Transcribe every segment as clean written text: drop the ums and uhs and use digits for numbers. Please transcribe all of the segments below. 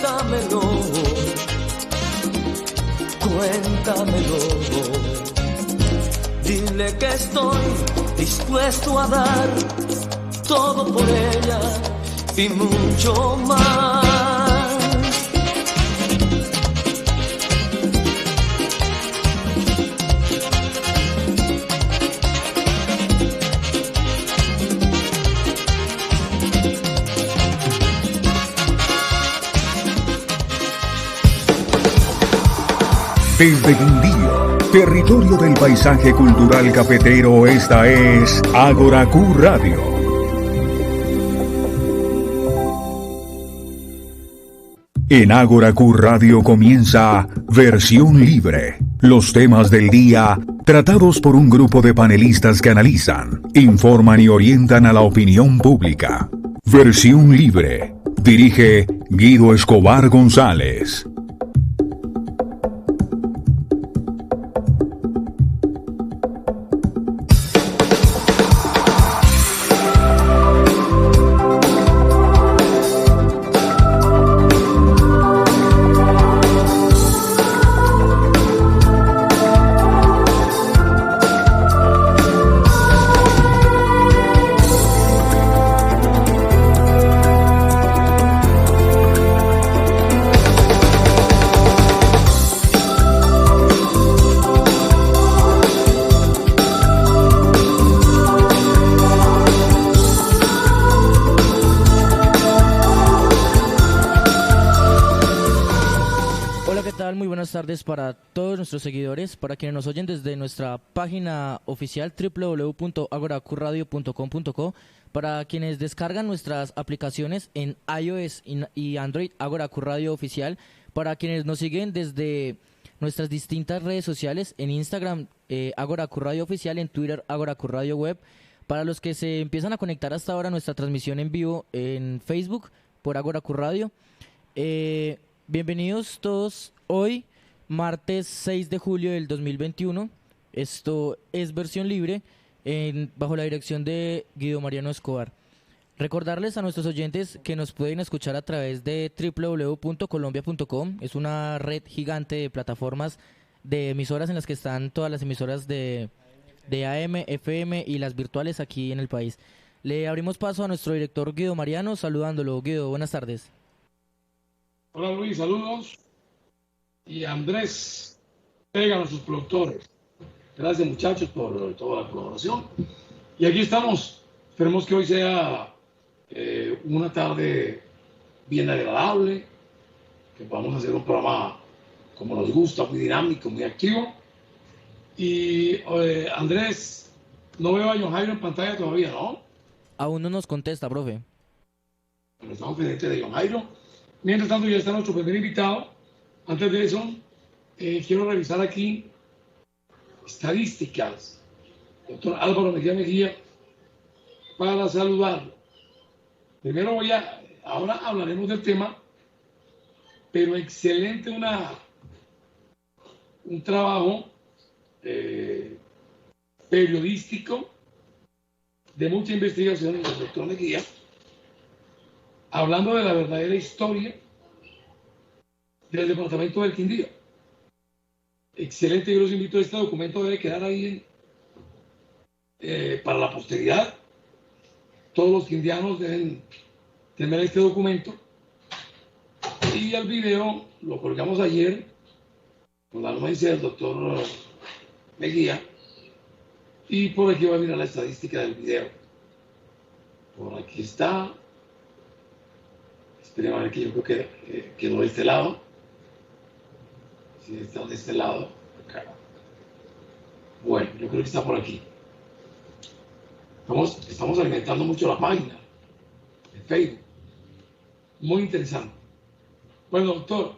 cuéntamelo, cuéntamelo. Dile que estoy dispuesto a dar todo por ella y mucho más. Desde Quindío, territorio del paisaje cultural cafetero, esta es Ágora Q Radio. En Ágora Q Radio comienza Versión Libre. Los temas del día tratados por un grupo de panelistas que analizan, informan y orientan a la opinión pública. Versión Libre. Dirige Guido Escobar González. Buenas tardes para todos nuestros seguidores, para quienes nos oyen desde nuestra página oficial www.agoracuradio.com.co, para quienes descargan nuestras aplicaciones en iOS y Android, Ágora Q Radio Oficial, para quienes nos siguen desde nuestras distintas redes sociales, en Instagram Ágora Q Radio Oficial, en Twitter Ágora Q Radio Web, para los que se empiezan a conectar hasta ahora nuestra transmisión en vivo en Facebook por Ágora Q Radio. Bienvenidos todos hoy, martes 6 de julio del 2021. Esto es Versión Libre bajo la dirección de Guido Mariano Escobar. Recordarles a nuestros oyentes que nos pueden escuchar a través de www.colombia.com. Es una red gigante de plataformas de emisoras en las que están todas las emisoras de AM, FM y las virtuales aquí en el país. Le abrimos paso a nuestro director Guido Mariano, saludándolo. Guido, buenas tardes. Hola Luis, saludos. Y Andrés Pega, nuestros productores. Gracias muchachos por toda la colaboración. Y aquí estamos. Esperemos que hoy sea una tarde bien agradable, que podamos hacer un programa como nos gusta, muy dinámico, muy activo. Y Andrés, no veo a John Jairo en pantalla todavía, ¿no? Aún no nos contesta, profe. Bueno, estamos pendientes de John Jairo. Mientras tanto, ya está nuestro primer invitado. Antes de eso, quiero revisar aquí estadísticas. Doctor Álvaro Mejía, para saludarlo. Primero ahora hablaremos del tema, pero excelente un trabajo periodístico de mucha investigación del doctor Mejía, hablando de la verdadera historia del departamento del Quindío. Excelente, yo los invito. Este documento debe quedar ahí para la posteridad. Todos los quindianos deben tener este documento. Y el video lo colgamos ayer con la anuencia del doctor Mejía. Y por aquí va a mirar la estadística del video. Por aquí está. Esperemos a ver, que yo creo que quedó de este lado. Sí, está de este lado. Acá. Bueno, yo creo que está por aquí. Estamos alimentando mucho la página de Facebook. Muy interesante. Bueno, doctor,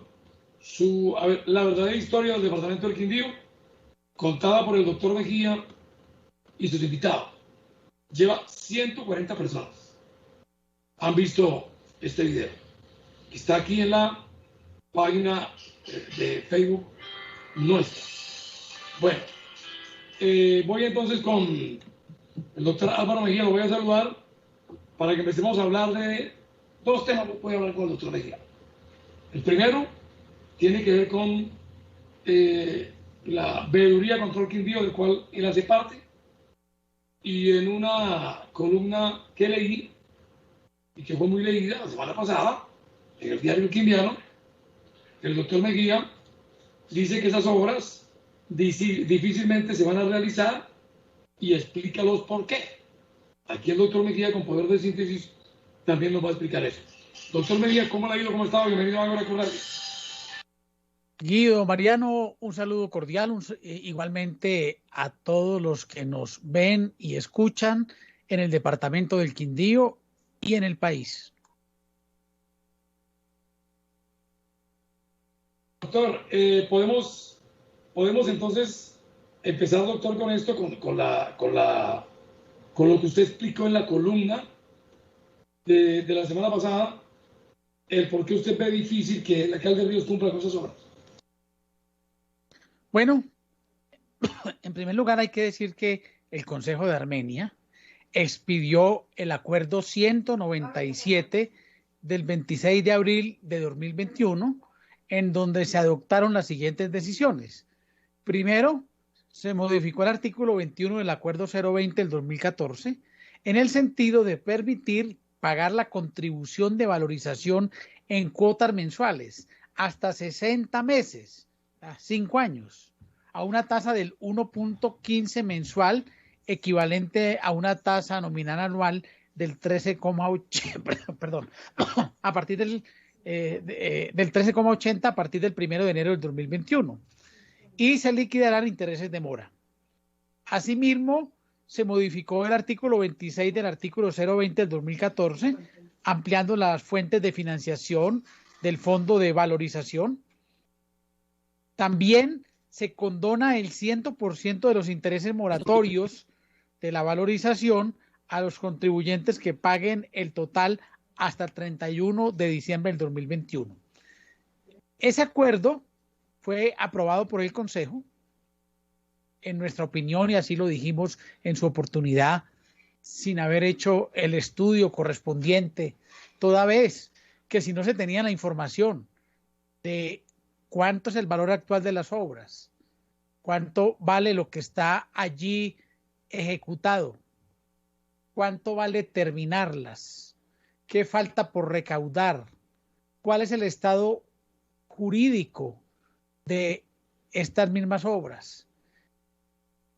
la verdadera historia del departamento del Quindío, contada por el doctor Mejía y sus invitados. Lleva 140 personas. Han visto este video. Está aquí en la página de Facebook nuestra. Bueno, voy entonces con el doctor Álvaro Mejía, lo voy a saludar para que empecemos a hablar de dos temas. Voy a hablar con el doctor Mejía. El primero tiene que ver con la Veeduría Control Quindío, del cual él hace parte, y en una columna que leí, y que fue muy leída la semana pasada, en el diario Quindiano, el doctor Mejía dice que esas obras difícilmente se van a realizar y explica los por qué. Aquí el doctor Mejía, con poder de síntesis, también nos va a explicar eso. Doctor Mejía, ¿cómo le ha ido? ¿Cómo está? Bienvenido a Ágora Radio. Guido, Mariano, un saludo cordial, igualmente a todos los que nos ven y escuchan en el departamento del Quindío y en el país. Doctor, podemos entonces empezar, doctor, con esto, con lo que usted explicó en la columna de la semana pasada, el por qué usted ve difícil que el alcalde de Ríos cumpla con esas obras. Bueno, en primer lugar hay que decir que el Consejo de Armenia expidió el acuerdo 197 del 26 de abril de 2021, en donde se adoptaron las siguientes decisiones. Primero, se modificó el artículo 21 del acuerdo 020 del 2014 en el sentido de permitir pagar la contribución de valorización en cuotas mensuales hasta 60 meses, 5 años, a una tasa del 1.15 mensual, equivalente a una tasa nominal anual del 13,8, perdón, a partir del 13,80 a partir del 1 de enero del 2021, y se liquidarán intereses de mora. Asimismo, se modificó el artículo 26 del artículo 020 del 2014, ampliando las fuentes de financiación del Fondo de Valorización. También se condona el 100% de los intereses moratorios de la valorización a los contribuyentes que paguen el total hasta el 31 de diciembre del 2021. Ese acuerdo fue aprobado por el Consejo, en nuestra opinión, y así lo dijimos en su oportunidad, sin haber hecho el estudio correspondiente, toda vez que si no se tenía la información de cuánto es el valor actual de las obras, cuánto vale lo que está allí ejecutado, cuánto vale terminarlas, qué falta por recaudar, cuál es el estado jurídico de estas mismas obras,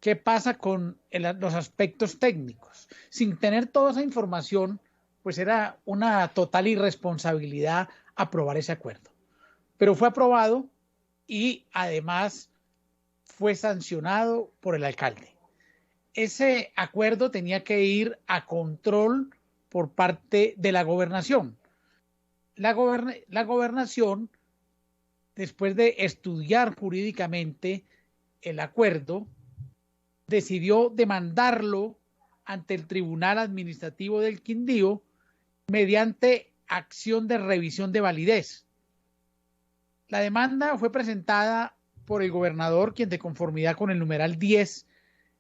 qué pasa con los aspectos técnicos. Sin tener toda esa información, pues era una total irresponsabilidad aprobar ese acuerdo. Pero fue aprobado y además fue sancionado por el alcalde. Ese acuerdo tenía que ir a control por parte de la gobernación. La gobernación, después de estudiar jurídicamente el acuerdo, decidió demandarlo ante el Tribunal Administrativo del Quindío mediante acción de revisión de validez. La demanda fue presentada por el gobernador, quien, de conformidad con el numeral 10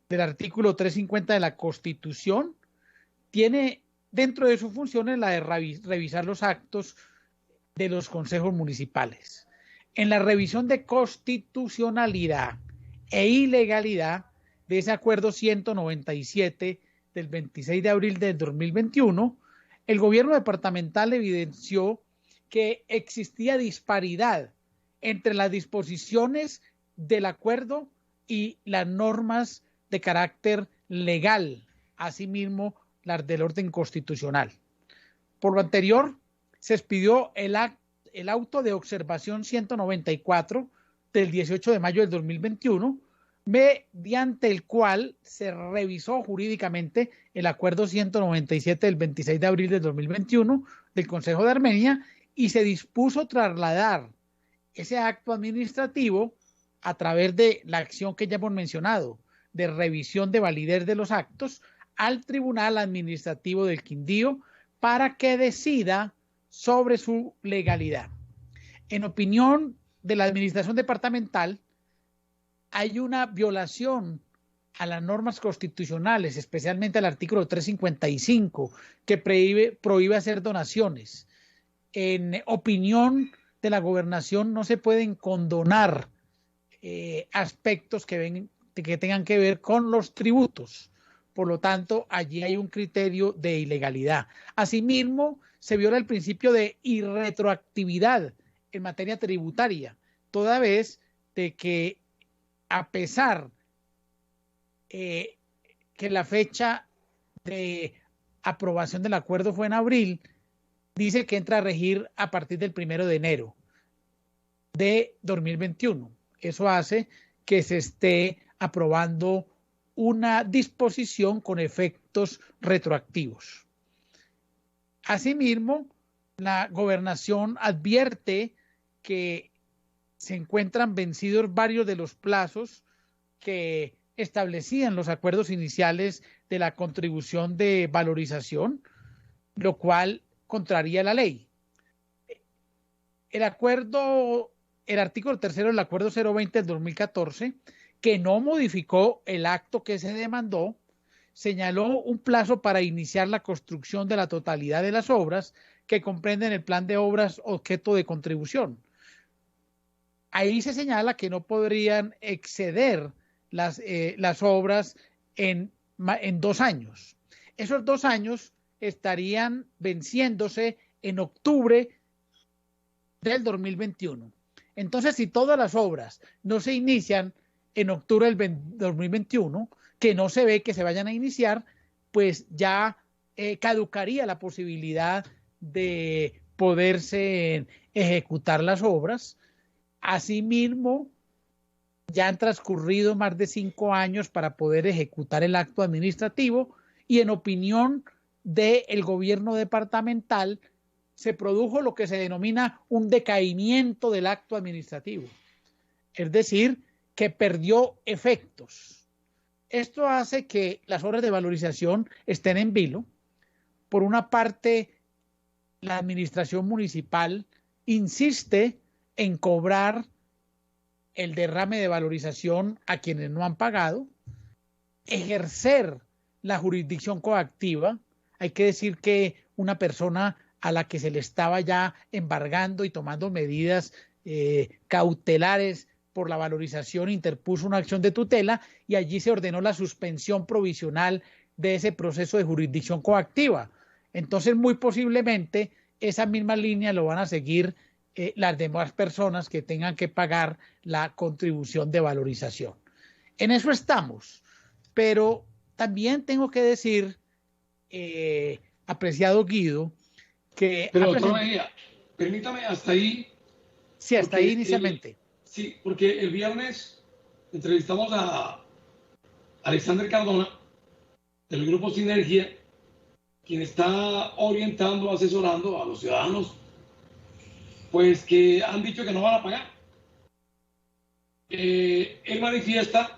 del artículo 350 de la Constitución, tiene dentro de sus funciones la de revisar los actos de los consejos municipales. En la revisión de constitucionalidad e ilegalidad de ese acuerdo 197 del 26 de abril del 2021, el gobierno departamental evidenció que existía disparidad entre las disposiciones del acuerdo y las normas de carácter legal, asimismo las del orden constitucional. Por lo anterior, se expidió el auto de observación 194 del 18 de mayo del 2021, mediante el cual se revisó jurídicamente el acuerdo 197 del 26 de abril del 2021 del Consejo de Armenia, y se dispuso trasladar ese acto administrativo a través de la acción que ya hemos mencionado, de revisión de validez de los actos, al Tribunal Administrativo del Quindío para que decida sobre su legalidad. En opinión de la Administración Departamental, hay una violación a las normas constitucionales, especialmente al artículo 355, que prohíbe hacer donaciones. En opinión de la gobernación no se pueden condonar aspectos que tengan que ver con los tributos. Por lo tanto, allí hay un criterio de ilegalidad. Asimismo, se viola el principio de irretroactividad en materia tributaria, toda vez de que a pesar que la fecha de aprobación del acuerdo fue en abril, dice que entra a regir a partir del 1 de enero de 2021. Eso hace que se esté aprobando una disposición con efectos retroactivos. Asimismo, la gobernación advierte que se encuentran vencidos varios de los plazos que establecían los acuerdos iniciales de la contribución de valorización, lo cual contraría la ley. El artículo 3 del acuerdo 020 del 2014, que no modificó el acto que se demandó, señaló un plazo para iniciar la construcción de la totalidad de las obras que comprenden el plan de obras objeto de contribución. Ahí se señala que no podrían exceder las obras en 2 años. Esos 2 años estarían venciéndose en octubre del 2021. Entonces, si todas las obras no se inician en octubre del 2021, que no se ve que se vayan a iniciar, pues ya caducaría la posibilidad de poderse ejecutar las obras. Asimismo, ya han transcurrido más de 5 años para poder ejecutar el acto administrativo y en opinión del gobierno departamental se produjo lo que se denomina un decaimiento del acto administrativo, es decir, que perdió efectos. Esto hace que las obras de valorización estén en vilo. Por una parte, la administración municipal insiste en cobrar el derrame de valorización a quienes no han pagado, ejercer la jurisdicción coactiva. Hay que decir que una persona a la que se le estaba ya embargando y tomando medidas cautelares por la valorización interpuso una acción de tutela y allí se ordenó la suspensión provisional de ese proceso de jurisdicción coactiva. Entonces, muy posiblemente esa misma línea lo van a seguir las demás personas que tengan que pagar la contribución de valorización. En eso estamos, pero también tengo que decir, apreciado Guido, que... Pero doctor Mejía, permítame hasta ahí. Sí, hasta ahí inicialmente. Sí, porque el viernes entrevistamos a Alexander Cardona, del Grupo Sinergia, quien está orientando, asesorando a los ciudadanos, pues que han dicho que no van a pagar. Él manifiesta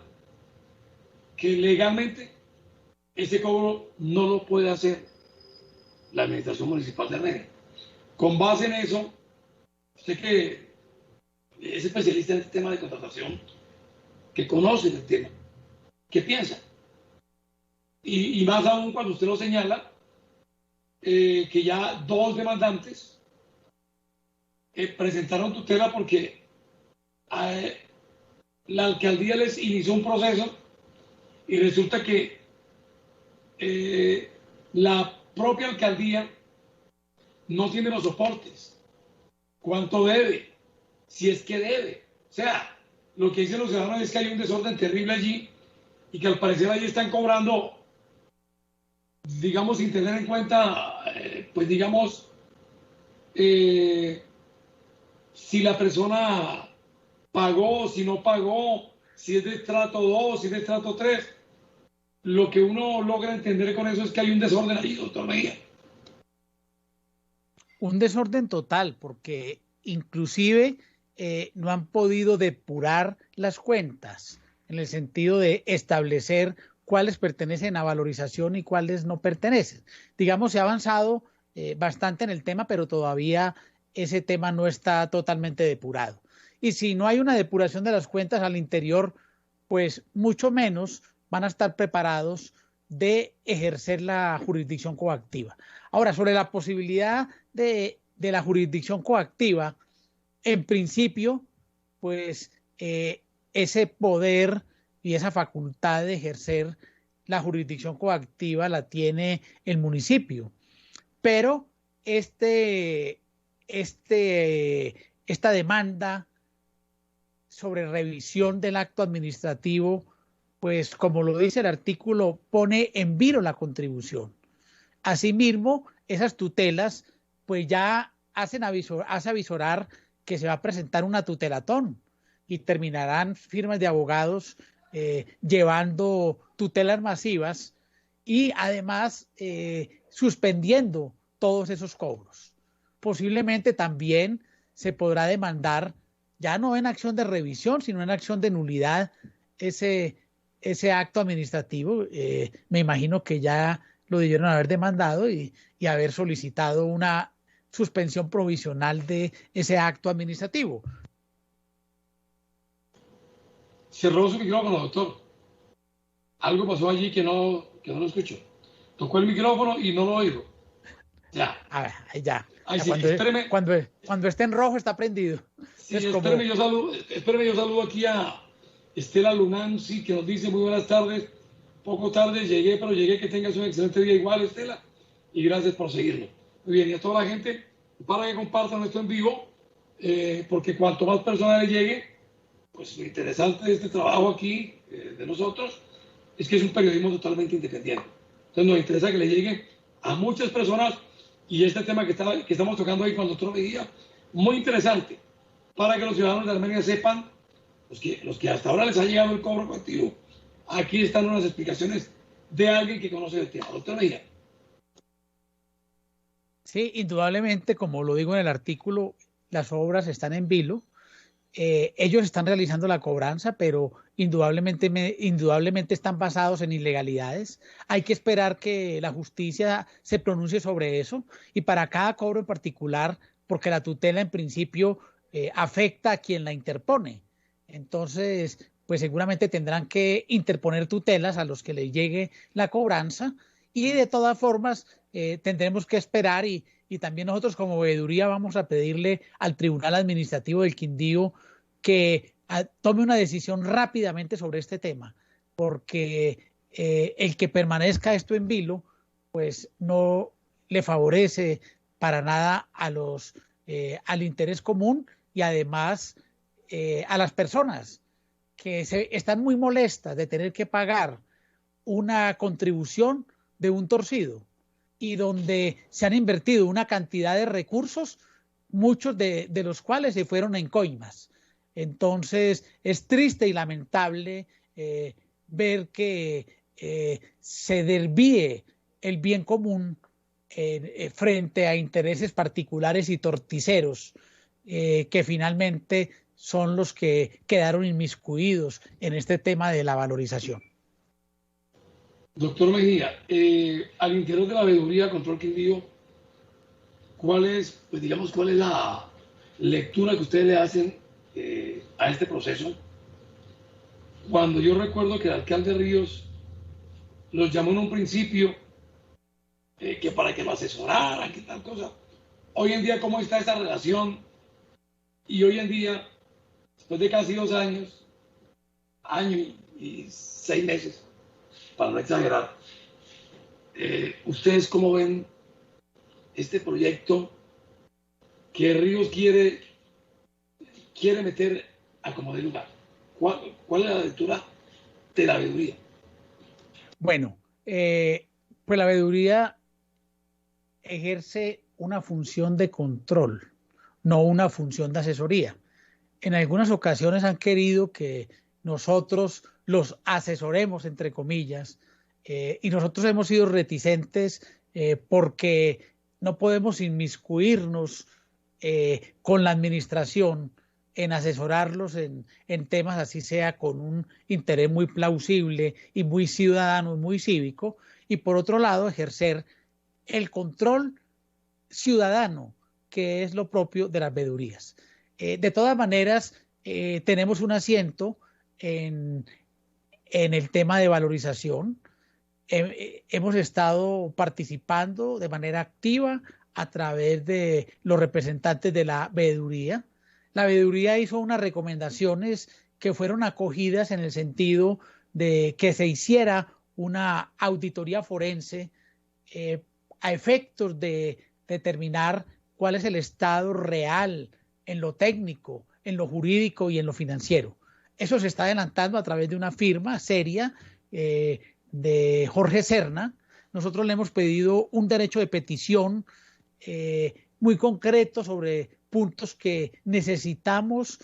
que legalmente ese cobro no lo puede hacer la Administración Municipal de Armenia. Con base en eso, usted que es especialista en este tema de contratación, que conoce el tema, ¿qué piensa? Y más aún cuando usted lo señala, que ya 2 demandantes presentaron tutela porque la alcaldía les inició un proceso y resulta que la propia alcaldía no tiene los soportes. ¿Cuánto debe? Si es que debe. O sea, lo que dicen los ciudadanos es que hay un desorden terrible allí y que al parecer allí están cobrando, digamos, sin tener en cuenta, pues digamos, si la persona pagó, si no pagó, si es de estrato 2, si es de estrato 3. Lo que uno logra entender con eso es que hay un desorden ahí, doctor Mejía. Un desorden total, porque inclusive no han podido depurar las cuentas en el sentido de establecer cuáles pertenecen a valorización y cuáles no pertenecen. Digamos, se ha avanzado bastante en el tema, pero todavía ese tema no está totalmente depurado. Y si no hay una depuración de las cuentas al interior, pues mucho menos van a estar preparados de ejercer la jurisdicción coactiva. Ahora, sobre la posibilidad de la jurisdicción coactiva, en principio, pues ese poder y esa facultad de ejercer la jurisdicción coactiva la tiene el municipio. Pero esta demanda sobre revisión del acto administrativo, pues como lo dice el artículo, pone en vilo la contribución. Asimismo, esas tutelas, pues ya hace avisorar que se va a presentar una tutelatón y terminarán firmas de abogados llevando tutelas masivas y además suspendiendo todos esos cobros. Posiblemente también se podrá demandar, ya no en acción de revisión, sino en acción de nulidad, ese acto administrativo. Me imagino que ya lo debieron haber demandado y haber solicitado una suspensión provisional de ese acto administrativo. Cerró su micrófono, doctor. Algo pasó allí que no lo escucho. Tocó el micrófono y no lo oigo. Ya. A ver, ya. Ay, Ya sí, cuando esté en rojo está prendido. Sí, espéreme, yo saludo aquí a Estela Lunanzi, que nos dice muy buenas tardes. Poco tarde llegué, pero llegué. Que tengas un excelente día igual, Estela. Y gracias por seguirnos. Muy bien, y a toda la gente, para que compartan esto en vivo, porque cuanto más personas le llegue, pues lo interesante de este trabajo aquí, de nosotros, es que es un periodismo totalmente independiente. Entonces nos interesa que le llegue a muchas personas, y este tema que estamos tocando ahí con el doctor Mejía, muy interesante, para que los ciudadanos de Armenia sepan, los que hasta ahora les ha llegado el cobro colectivo, aquí están unas explicaciones de alguien que conoce el tema. Doctor Mejía. Sí, indudablemente, como lo digo en el artículo, las obras están en vilo. Ellos están realizando la cobranza, pero indudablemente están basados en ilegalidades. Hay que esperar que la justicia se pronuncie sobre eso, y para cada cobro en particular, porque la tutela en principio afecta a quien la interpone. Entonces, pues seguramente tendrán que interponer tutelas a los que les llegue la cobranza, y de todas formas tendremos que esperar, y también nosotros como veeduría vamos a pedirle al Tribunal Administrativo del Quindío que tome una decisión rápidamente sobre este tema, porque el que permanezca esto en vilo, pues no le favorece para nada al interés común, y además a las personas que están muy molestas de tener que pagar una contribución de un torcido, y donde se han invertido una cantidad de recursos, muchos de los cuales se fueron en coimas. Entonces es triste y lamentable ver que se desvíe el bien común frente a intereses particulares y torticeros, que finalmente son los que quedaron inmiscuidos en este tema de la valorización. Doctor Mejía, al interior de la veeduría Control Quindío, ¿cuál es la lectura que ustedes le hacen a este proceso? Cuando yo recuerdo que el alcalde Ríos los llamó en un principio que para que lo asesoraran, que tal cosa. Hoy en día, ¿cómo está esa relación? Y hoy en día, después de casi 2 años, año y 6 meses, para no exagerar, ¿ustedes cómo ven este proyecto que Ríos quiere meter a como de lugar? ¿Cuál es la lectura de la veeduría? Bueno, pues la veeduría ejerce una función de control, no una función de asesoría. En algunas ocasiones han querido que nosotros los asesoremos, entre comillas, y nosotros hemos sido reticentes porque no podemos inmiscuirnos con la administración en asesorarlos en temas, así sea con un interés muy plausible y muy ciudadano y muy cívico, y por otro lado ejercer el control ciudadano, que es lo propio de las veedurías. De todas maneras, tenemos un asiento en el tema de valorización. Hemos estado participando de manera activa a través de los representantes de la veeduría. la veeduría hizo unas recomendaciones que fueron acogidas en el sentido de que se hiciera una auditoría forense a efectos de determinar cuál es el estado real en lo técnico, en lo jurídico y en lo financiero. Eso se está adelantando a través de una firma seria de Jorge Serna. Nosotros le hemos pedido un derecho de petición muy concreto sobre puntos que necesitamos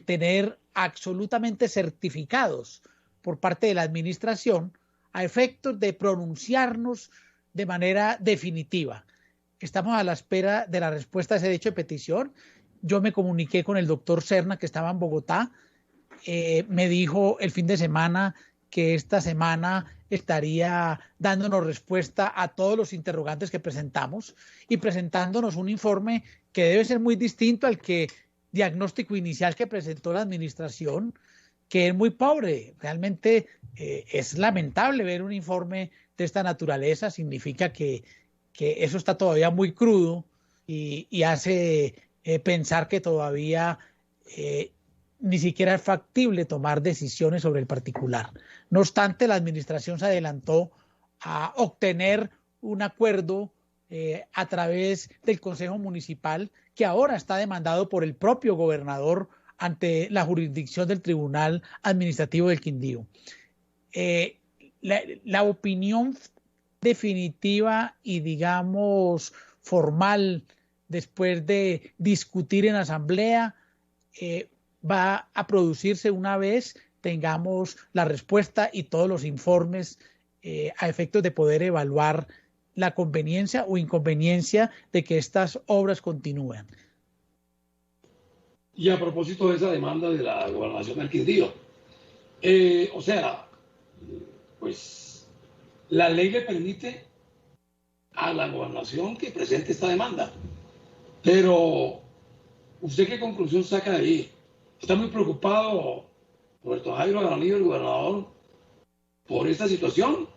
tener absolutamente certificados por parte de la administración a efectos de pronunciarnos de manera definitiva. Estamos a la espera de la respuesta a ese derecho de petición. Yo me comuniqué con el doctor Serna, que estaba en Bogotá. Me dijo el fin de semana que esta semana estaría dándonos respuesta a todos los interrogantes que presentamos y presentándonos un informe que debe ser muy distinto al diagnóstico inicial que presentó la administración, que es muy pobre. Realmente es lamentable ver un informe de esta naturaleza. Significa que eso está todavía muy crudo y hace pensar que todavía ni siquiera es factible tomar decisiones sobre el particular. No obstante, la administración se adelantó a obtener un acuerdo a través del Consejo Municipal, que ahora está demandado por el propio gobernador ante la jurisdicción del Tribunal Administrativo del Quindío. La opinión definitiva y, digamos, formal, después de discutir en asamblea, va a producirse una vez tengamos la respuesta y todos los informes a efectos de poder evaluar la conveniencia o inconveniencia de que estas obras continúen. Y a propósito de esa demanda de la gobernación del Quindío, o sea, pues la ley le permite a la gobernación que presente esta demanda, pero ¿usted qué conclusión saca de ahí? ¿Está muy preocupado Roberto Jairo Jaramillo, el gobernador, por esta situación?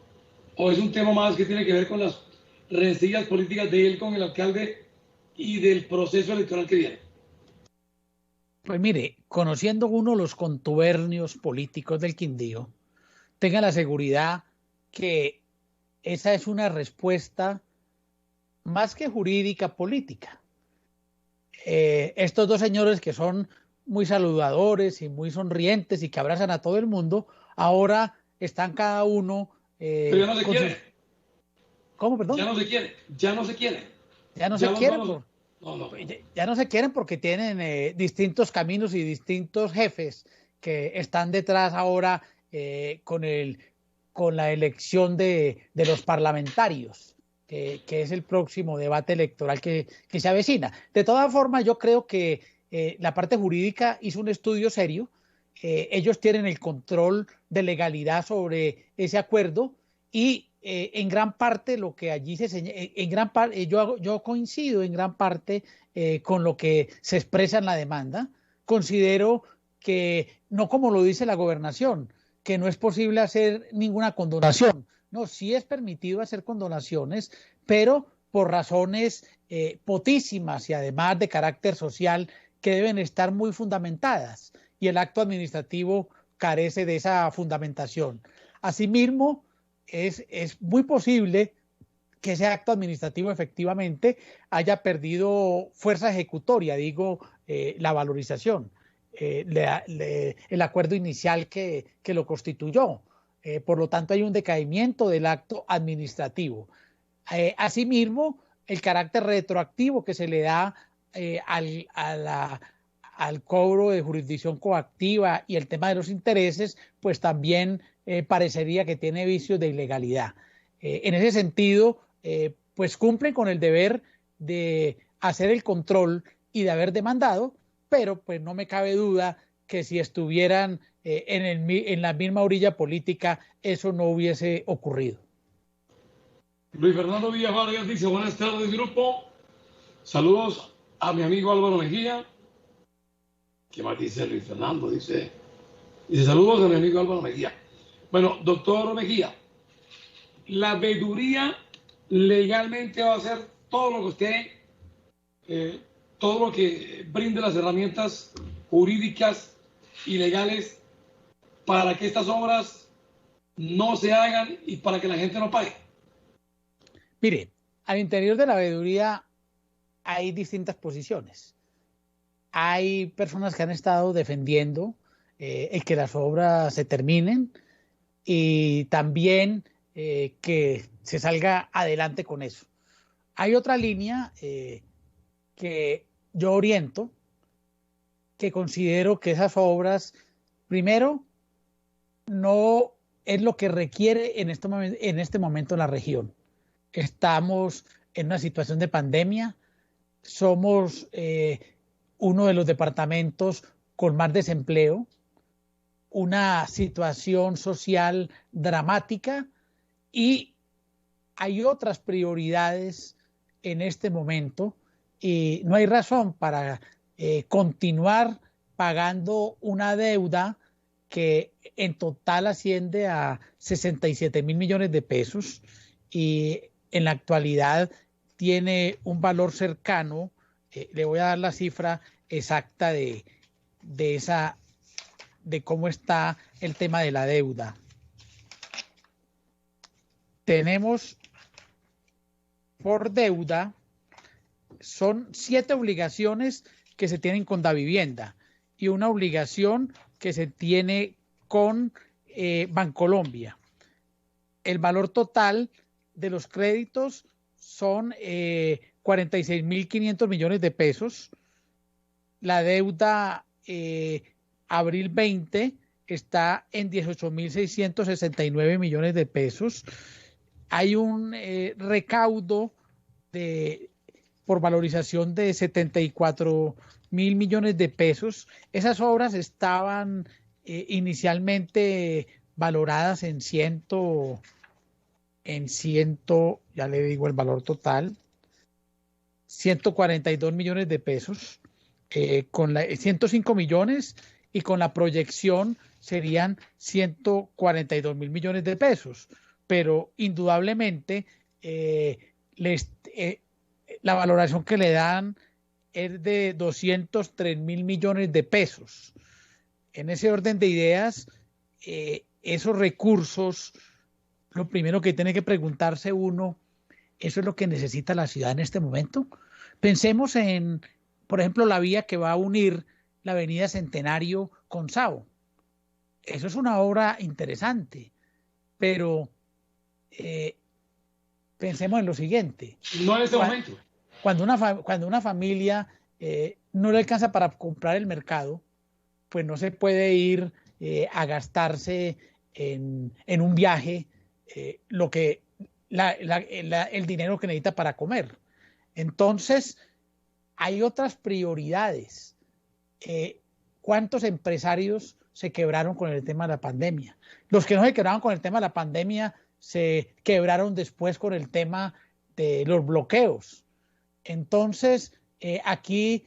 ¿O es un tema más que tiene que ver con las rencillas políticas de él con el alcalde y del proceso electoral que viene? Pues mire, conociendo uno los contubernios políticos del Quindío, tenga la seguridad que esa es una respuesta más que jurídica, política. Estos dos señores que son muy saludadores y muy sonrientes y que abrazan a todo el mundo, ahora están cada uno... Pero ya no se quiere. ¿Cómo, perdón? Ya no se quiere. Ya no se quieren. Ya no se quieren porque tienen distintos caminos y distintos jefes que están detrás ahora con la elección de los parlamentarios, que es el próximo debate electoral que se avecina. De todas formas, yo creo que la parte jurídica hizo un estudio serio. Ellos tienen el control de legalidad sobre ese acuerdo y en gran parte lo que allí se señala, en gran parte, yo coincido en gran parte con lo que se expresa en la demanda. Considero que no como lo dice la gobernación, que no es posible hacer ninguna condonación. No, sí es permitido hacer condonaciones, pero por razones potísimas y además de carácter social que deben estar muy fundamentadas, y el acto administrativo carece de esa fundamentación. Asimismo, es muy posible que ese acto administrativo efectivamente haya perdido fuerza ejecutoria, digo, la valorización, el acuerdo inicial que lo constituyó. Por lo tanto, hay un decaimiento del acto administrativo. Asimismo, el carácter retroactivo que se le da al cobro de jurisdicción coactiva y el tema de los intereses, pues también parecería que tiene vicios de ilegalidad. En ese sentido, pues cumplen con el deber de hacer el control y de haber demandado, pero pues no me cabe duda que si estuvieran en la misma orilla política, eso no hubiese ocurrido. Luis Fernando Villas Vargas dice: buenas tardes, grupo. Saludos a mi amigo Álvaro Mejía. ¿Qué más dice Luis Fernando? Dice saludos a mi amigo Álvaro Mejía. Bueno, doctor Mejía, la veeduría legalmente va a hacer todo lo que usted todo lo que brinde las herramientas jurídicas y legales para que estas obras no se hagan y para que la gente no pague? Mire, al interior de la veeduría hay distintas posiciones. Hay personas que han estado defendiendo el que las obras se terminen y también que se salga adelante con eso. Hay otra línea que yo oriento, que considero que esas obras, primero, no es lo que requiere en este momento la región. Estamos en una situación de pandemia, somos uno de los departamentos con más desempleo, una situación social dramática y hay otras prioridades en este momento y no hay razón para continuar pagando una deuda que en total asciende a 67.000 millones de pesos y en la actualidad tiene un valor cercano, le voy a dar la cifra exacta de cómo está el tema de la deuda. Tenemos por deuda, son 7 obligaciones que se tienen con Davivienda y una obligación que se tiene con Bancolombia. El valor total de los créditos son 46.500 millones de pesos. La deuda abril 20 está en 18.669 millones de pesos. Hay un recaudo por valorización de 74.000 millones de pesos. Esas obras estaban inicialmente valoradas en 100, ya le digo el valor total, 142 millones de pesos, con 105 millones y con la proyección serían 142.000 millones de pesos. Pero indudablemente la valoración que le dan es de 203.000 millones de pesos. En ese orden de ideas, esos recursos, lo primero que tiene que preguntarse uno, ¿eso es lo que necesita la ciudad en este momento? Pensemos en, por ejemplo, la vía que va a unir la avenida Centenario con Sao. Eso es una obra interesante, pero pensemos en lo siguiente. No en este momento. Cuando una familia no le alcanza para comprar el mercado, pues no se puede ir a gastarse en un viaje el dinero que necesita para comer. Entonces, hay otras prioridades. ¿Cuántos empresarios se quebraron con el tema de la pandemia? Los que no se quebraron con el tema de la pandemia se quebraron después con el tema de los bloqueos. Entonces, aquí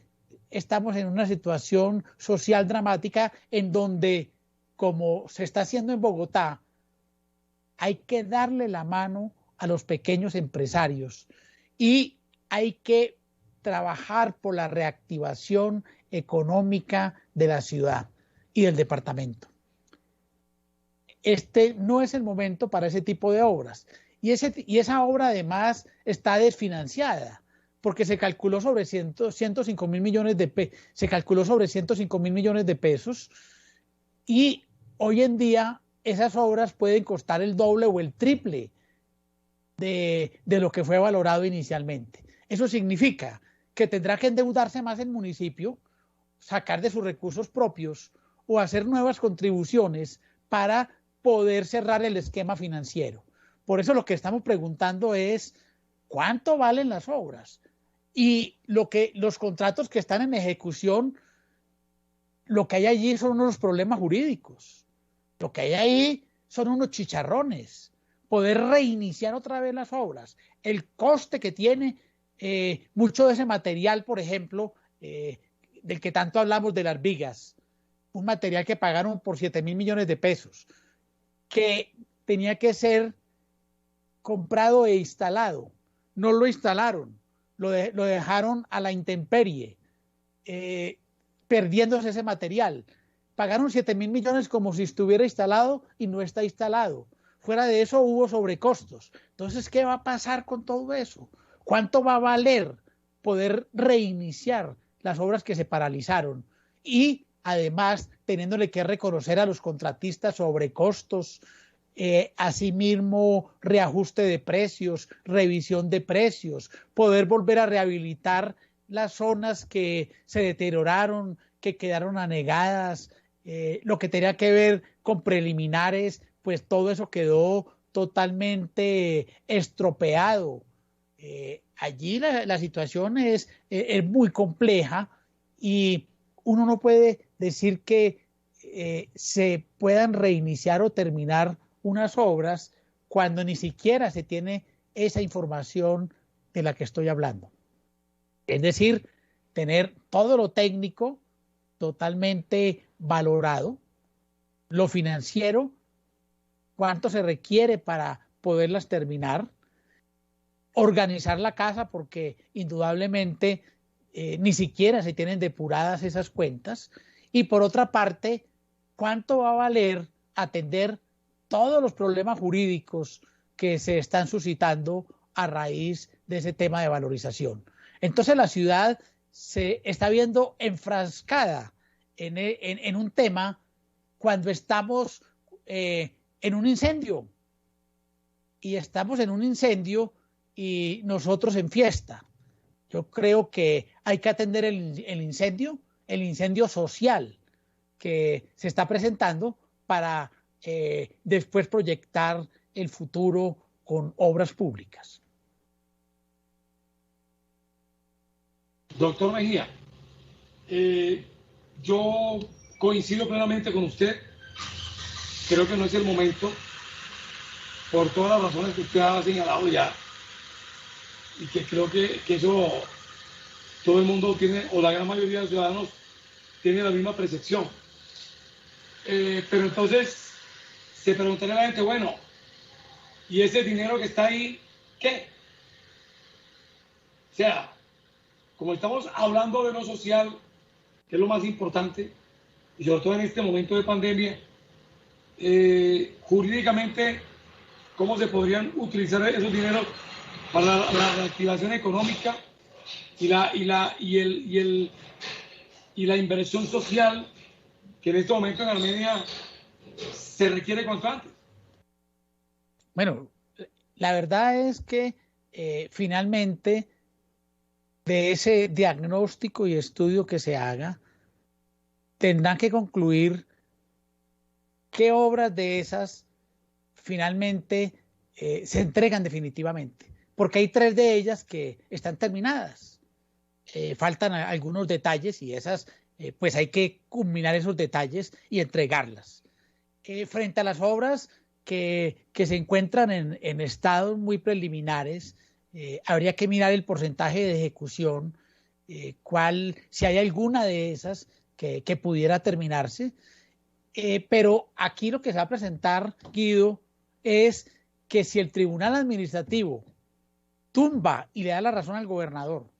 estamos en una situación social dramática en donde, como se está haciendo en Bogotá, hay que darle la mano a los pequeños empresarios y hay que trabajar por la reactivación económica de la ciudad y del departamento. Este no es el momento para ese tipo de obras. Y esa obra además está desfinanciada porque se calculó sobre 105.000 millones de pesos. Se calculó sobre 105.000 millones de pesos y hoy en día esas obras pueden costar el doble o el triple de lo que fue valorado inicialmente. Eso significa que tendrá que endeudarse más el municipio, sacar de sus recursos propios o hacer nuevas contribuciones para poder cerrar el esquema financiero. Por eso lo que estamos preguntando es ¿cuánto valen las obras? Y los contratos que están en ejecución, lo que hay allí son unos problemas jurídicos. Lo que hay ahí son unos chicharrones. Poder reiniciar otra vez las obras. El coste que tiene mucho de ese material, por ejemplo, del que tanto hablamos de las vigas, un material que pagaron por 7.000 millones de pesos, que tenía que ser comprado e instalado. No lo instalaron, lo dejaron a la intemperie. perdiéndose ese material. Pagaron 7.000 millones como si estuviera instalado y no está instalado. Fuera de eso hubo sobrecostos. Entonces, ¿qué va a pasar con todo eso? ¿Cuánto va a valer poder reiniciar las obras que se paralizaron? Y además, teniéndole que reconocer a los contratistas sobrecostos, asimismo reajuste de precios, revisión de precios, poder volver a rehabilitar las zonas que se deterioraron, que quedaron anegadas, lo que tenía que ver con preliminares, pues todo eso quedó totalmente estropeado. Allí la situación es muy compleja y uno no puede decir que se puedan reiniciar o terminar unas obras cuando ni siquiera se tiene esa información de la que estoy hablando. Es decir, tener todo lo técnico totalmente valorado, lo financiero, cuánto se requiere para poderlas terminar, organizar la casa porque indudablemente ni siquiera se tienen depuradas esas cuentas, y por otra parte, cuánto va a valer atender todos los problemas jurídicos que se están suscitando a raíz de ese tema de valorización. Entonces la ciudad se está viendo enfrascada en un tema cuando estamos en un incendio, y estamos en un incendio y nosotros en fiesta. Yo creo que hay que atender el incendio social que se está presentando para después proyectar el futuro con obras públicas. Doctor Mejía, yo coincido plenamente con usted. Creo que no es el momento, por todas las razones que usted ha señalado ya, y que creo que eso todo el mundo tiene, o la gran mayoría de los ciudadanos tiene la misma percepción. Pero entonces se preguntaría a la gente, bueno, ¿y ese dinero que está ahí, qué? O sea, como estamos hablando de lo social, que es lo más importante, y sobre todo en este momento de pandemia, jurídicamente, ¿cómo se podrían utilizar esos dineros para la reactivación económica y la inversión social que en este momento en Armenia se requiere cuanto antes? Bueno, la verdad es que finalmente de ese diagnóstico y estudio que se haga, tendrán que concluir qué obras de esas finalmente se entregan definitivamente, porque hay 3 de ellas que están terminadas. Faltan algunos detalles y esas, pues hay que culminar esos detalles y entregarlas. Frente a las obras que se encuentran en estados muy preliminares, habría que mirar el porcentaje de ejecución, si hay alguna de esas que pudiera terminarse. Pero aquí lo que se va a presentar, Guido, es que si el Tribunal Administrativo tumba y le da la razón al gobernador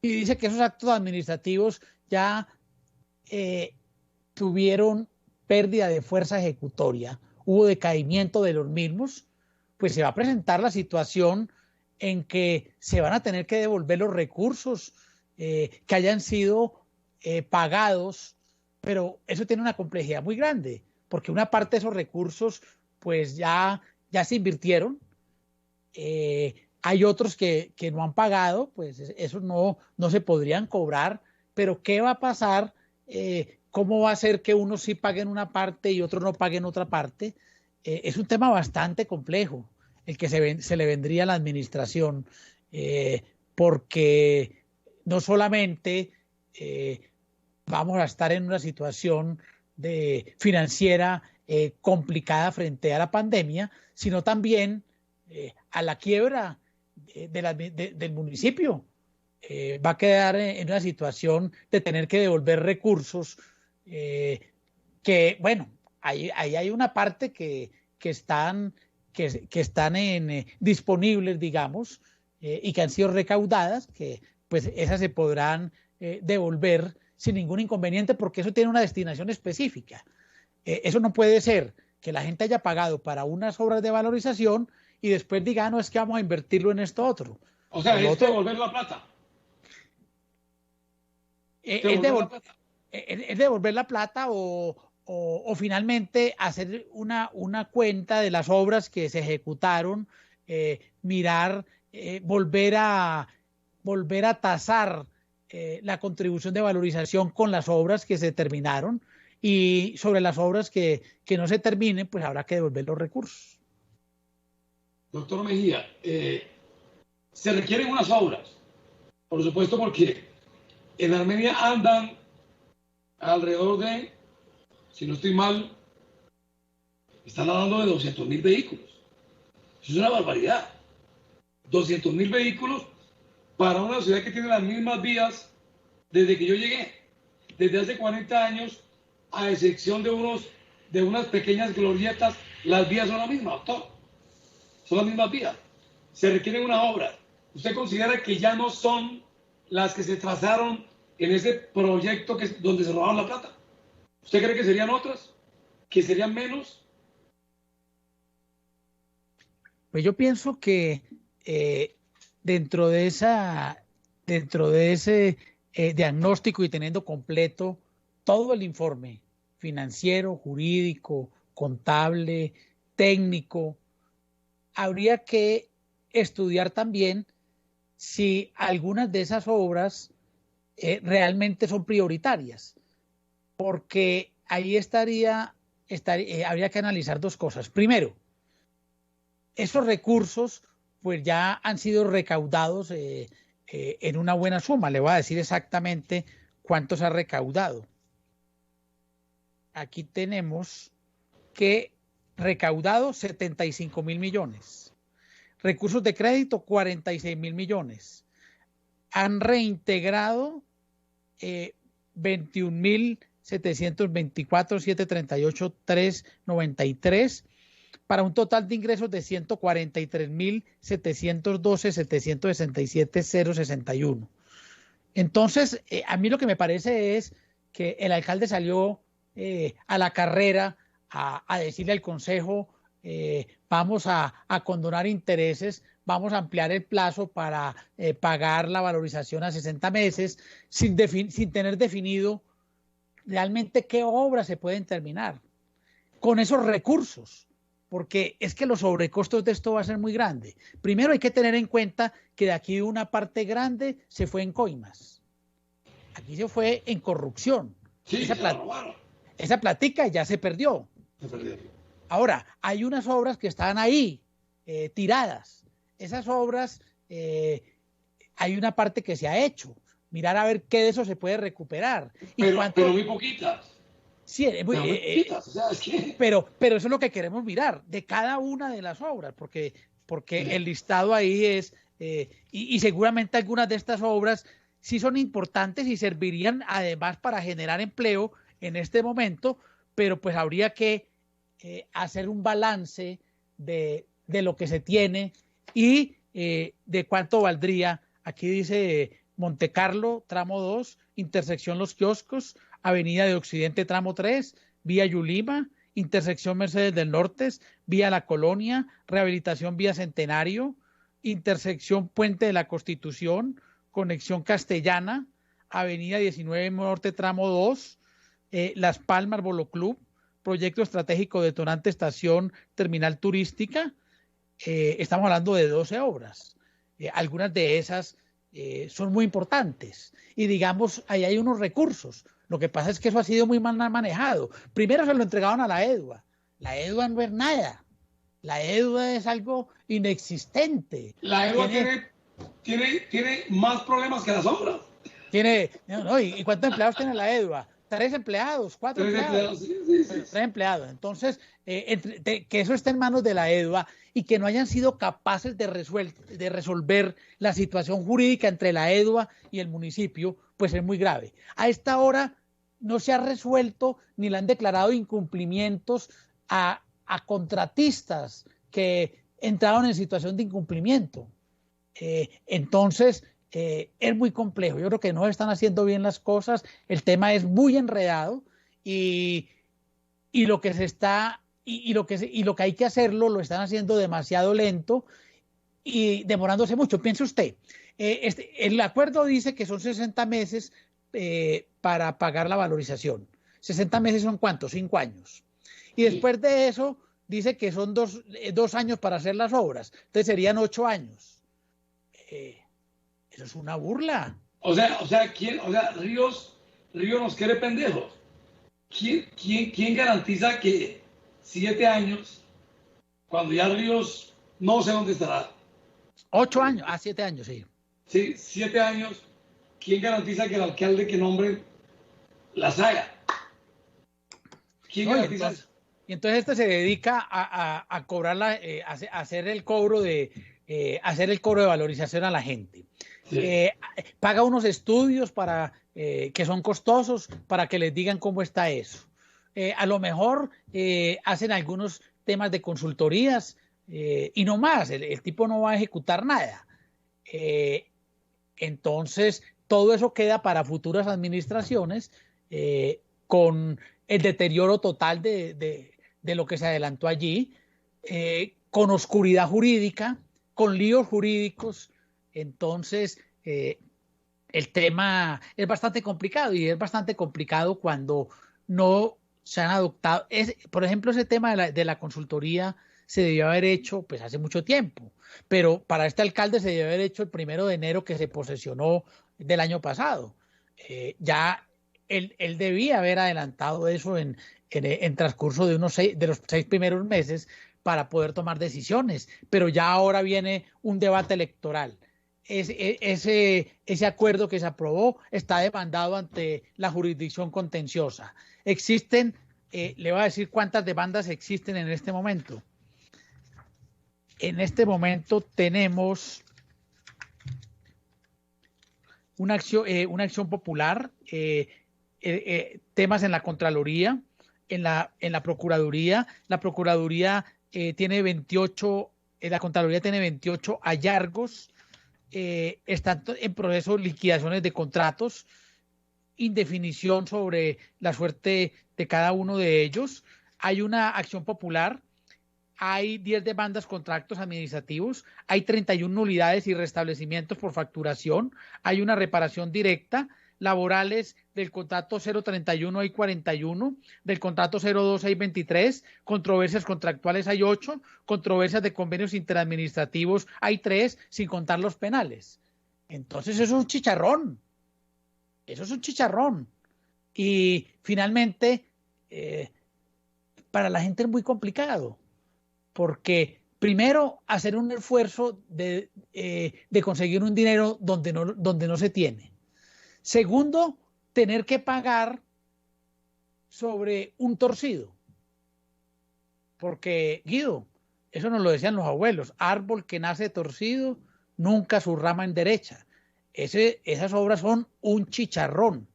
y dice que esos actos administrativos ya tuvieron pérdida de fuerza ejecutoria, hubo decaimiento de los mismos, pues se va a presentar la situación en que se van a tener que devolver los recursos que hayan sido pagados, pero eso tiene una complejidad muy grande, porque una parte de esos recursos pues ya se invirtieron, hay otros que no han pagado, pues esos no se podrían cobrar, pero ¿qué va a pasar? ¿Cómo va a ser que unos sí paguen una parte y otros no paguen otra parte? Es un tema bastante complejo el que se le vendría a la administración, porque no solamente vamos a estar en una situación financiera complicada frente a la pandemia, sino también a la quiebra del municipio. Va a quedar en una situación de tener que devolver recursos que, bueno, ahí hay una parte que están disponibles, digamos, y que han sido recaudadas, que pues esas se podrán devolver sin ningún inconveniente porque eso tiene una destinación específica. Eso no puede ser que la gente haya pagado para unas obras de valorización y después diga, no, es que vamos a invertirlo en esto otro. O sea, es devolver la plata. Es devolver la plata o finalmente hacer una cuenta de las obras que se ejecutaron, mirar, volver a tasar la contribución de valorización con las obras que se terminaron, y sobre las obras que no se terminen, pues habrá que devolver los recursos. Doctor Mejía, se requieren unas obras, por supuesto, porque en Armenia andan alrededor de, si no estoy mal, están hablando de 200.000 vehículos. Eso es una barbaridad. 200.000 vehículos para una ciudad que tiene las mismas vías desde que yo llegué, desde hace 40 años, a excepción de unas pequeñas glorietas, las vías son las mismas, doctor. Son las mismas vías. Se requieren unas obras. ¿Usted considera que ya no son las que se trazaron en ese proyecto donde se robaron la plata? ¿Usted cree que serían otras? ¿Que serían menos? Pues yo pienso que dentro de ese diagnóstico y teniendo completo todo el informe financiero, jurídico, contable, técnico, habría que estudiar también si algunas de esas obras realmente son prioritarias, porque ahí habría que analizar dos cosas. Primero, esos recursos pues ya han sido recaudados en una buena suma. Le voy a decir exactamente cuánto se ha recaudado. Aquí tenemos que recaudado 75.000 millones. Recursos de crédito 46.000 millones. Han reintegrado 21.724.738.393 para un total de ingresos de 143.712.767.061. Entonces, a mí lo que me parece es que el alcalde salió a la carrera a decirle al Consejo, vamos a condonar intereses, vamos a ampliar el plazo para pagar la valorización a 60 meses, sin tener definido realmente qué obras se pueden terminar con esos recursos, porque es que los sobrecostos de esto va a ser muy grande. Primero hay que tener en cuenta que de aquí una parte grande se fue en coimas. Aquí se fue en corrupción. Sí, esa platica ya se perdió. Ahora, hay unas obras que están ahí, tiradas. Esas obras, hay una parte que se ha hecho. Mirar a ver qué de eso se puede recuperar. Pero muy poquitas. Sí, poquitas, o sea, es que... pero eso es lo que queremos mirar, de cada una de las obras, porque el listado ahí es, y seguramente algunas de estas obras sí son importantes y servirían además para generar empleo en este momento, pero pues habría que hacer un balance de lo que se tiene y de cuánto valdría. Aquí dice Montecarlo, tramo 2, intersección Los Kioscos, Avenida de Occidente, tramo 3, vía Yulima, intersección Mercedes del Norte, vía La Colonia, rehabilitación vía Centenario, intersección Puente de la Constitución, conexión Castellana, Avenida 19 Norte, tramo 2, Las Palmas, Boloclub, proyecto estratégico detonante estación terminal turística. Estamos hablando de 12 obras. Algunas de esas son muy importantes y digamos, ahí hay unos recursos. Lo que pasa es que eso ha sido muy mal manejado. Primero se lo entregaron a la EDUA. La EDUA no es nada. La EDUA es algo inexistente. La EDUA tiene más problemas que las obras. ¿Y cuántos empleados tiene la EDUA? 3 empleados, 4 empleados. Sí. 3 empleados. Entonces, que eso esté en manos de la EDUA y que no hayan sido capaces de resolver la situación jurídica entre la EDUA y el municipio, pues es muy grave. A esta hora no se ha resuelto ni le han declarado incumplimientos a entraron en situación de incumplimiento. Entonces, es muy complejo. Yo creo que no están haciendo bien las cosas, el tema es muy enredado y lo que se está lo que hay que hacerlo lo están haciendo demasiado lento y demorándose mucho. Piense usted, el acuerdo dice que son 60 meses para pagar la valorización. 60 meses son ¿cuántos? 5 años. Y después de eso dice que son 2 años para hacer las obras. Entonces serían 8 años. Eso es una burla. O sea, Ríos nos quiere pendejos. ¿Quién garantiza que 7 años, cuando ya Ríos no sé dónde estará? 8 años, 7 años, sí. Sí, 7 años, ¿quién garantiza que el alcalde que nombre las haga? ¿Quién garantiza eso? Y entonces este se dedica a cobrarla, a hacer el cobro de valorización a la gente. Sí. Paga unos estudios que son costosos para que les digan cómo está eso. A lo mejor hacen algunos temas de consultorías y no más. El tipo no va a ejecutar nada. Entonces, todo eso queda para futuras administraciones con el deterioro total de lo que se adelantó allí, con oscuridad jurídica, con líos jurídicos. Entonces, el tema es bastante complicado y es bastante complicado cuando no se han adoptado. Por ejemplo, ese tema de la consultoría se debió haber hecho pues hace mucho tiempo, pero para este alcalde se debió haber hecho el 1 de enero que se posesionó del año pasado. Ya él debía haber adelantado eso en transcurso de los 6 primeros meses para poder tomar decisiones, pero ya ahora viene un debate electoral. Ese acuerdo que se aprobó está demandado ante la jurisdicción contenciosa. Existen, le voy a decir cuántas demandas existen en este momento. En este momento tenemos una acción popular, temas en la Contraloría, en la Procuraduría. La Procuraduría tiene 28, la Contraloría tiene 28 hallazgos. Están en proceso liquidaciones de contratos, indefinición sobre la suerte de cada uno de ellos. Hay una acción popular, hay 10 demandas contra actos administrativos, hay 31 nulidades y restablecimientos por facturación, hay una reparación directa, laborales del contrato 031 hay 41, del contrato 02 hay 23, controversias contractuales hay 8, controversias de convenios interadministrativos hay 3, sin contar los penales. Entonces eso es un chicharrón. Eso es un chicharrón. Y finalmente, para la gente es muy complicado, porque primero hacer un esfuerzo de conseguir un dinero donde no se tiene. Segundo, tener que pagar sobre un torcido. Porque, Guido, eso nos lo decían los abuelos, árbol que nace torcido, nunca su rama enderecha. Esas obras son un chicharrón.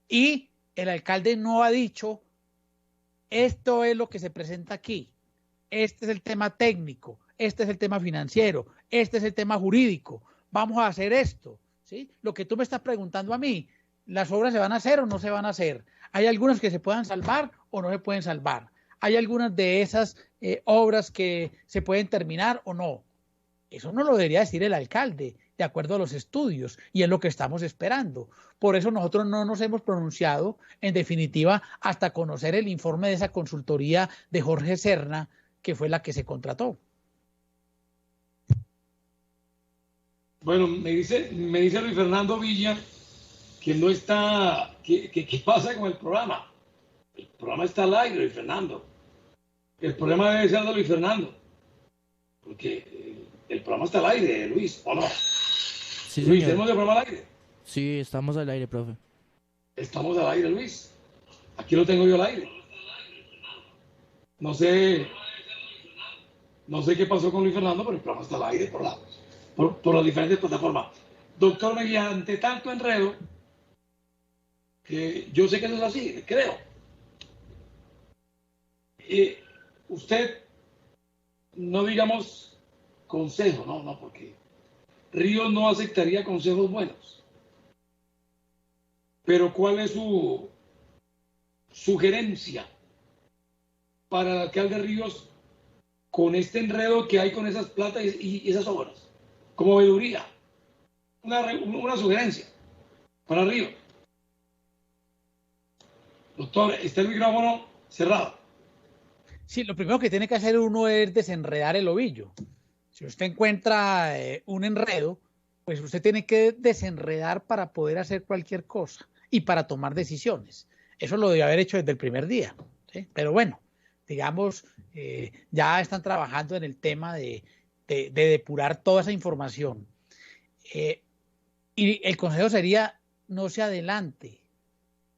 Y el alcalde no ha dicho, esto es lo que se presenta aquí. Este es el tema técnico, este es el tema financiero, este es el tema jurídico. Vamos a hacer esto. ¿Sí? Lo que tú me estás preguntando a mí, ¿las obras se van a hacer o no se van a hacer? Hay algunas que se puedan salvar o no se pueden salvar. Hay algunas de esas obras que se pueden terminar o no. Eso no lo debería decir el alcalde, de acuerdo a los estudios, y es lo que estamos esperando. Por eso nosotros no nos hemos pronunciado, en definitiva, hasta conocer el informe de esa consultoría de Jorge Serna, que fue la que se contrató. Bueno, me dice Luis Fernando Villa que no está, ¿qué pasa con el programa? El programa está al aire, Luis Fernando. El problema debe ser de Luis Fernando, porque el programa está al aire, Luis, ¿o no? Sí, Luis, señor. ¿tenemos el programa al aire? Sí, estamos al aire, profe. Estamos al aire, Luis. Aquí lo tengo yo al aire. No sé qué pasó con Luis Fernando, pero el programa está al aire por las diferentes plataformas. Doctor Mejía, ante tanto enredo, que yo sé que eso es así, creo. Usted, no digamos consejo, no, porque Ríos no aceptaría consejos buenos. Pero ¿cuál es su sugerencia para el alcalde Ríos con este enredo que hay con esas platas y esas obras? Como veeduría, una sugerencia para Ríos. Doctor, está el micrófono cerrado. Sí, lo primero que tiene que hacer uno es desenredar el ovillo. Si usted encuentra un enredo, pues usted tiene que desenredar para poder hacer cualquier cosa y para tomar decisiones. Eso lo debe haber hecho desde el primer día, ¿sí? Pero bueno, digamos, ya están trabajando en el tema de depurar toda esa información. Y el consejo sería, no se adelante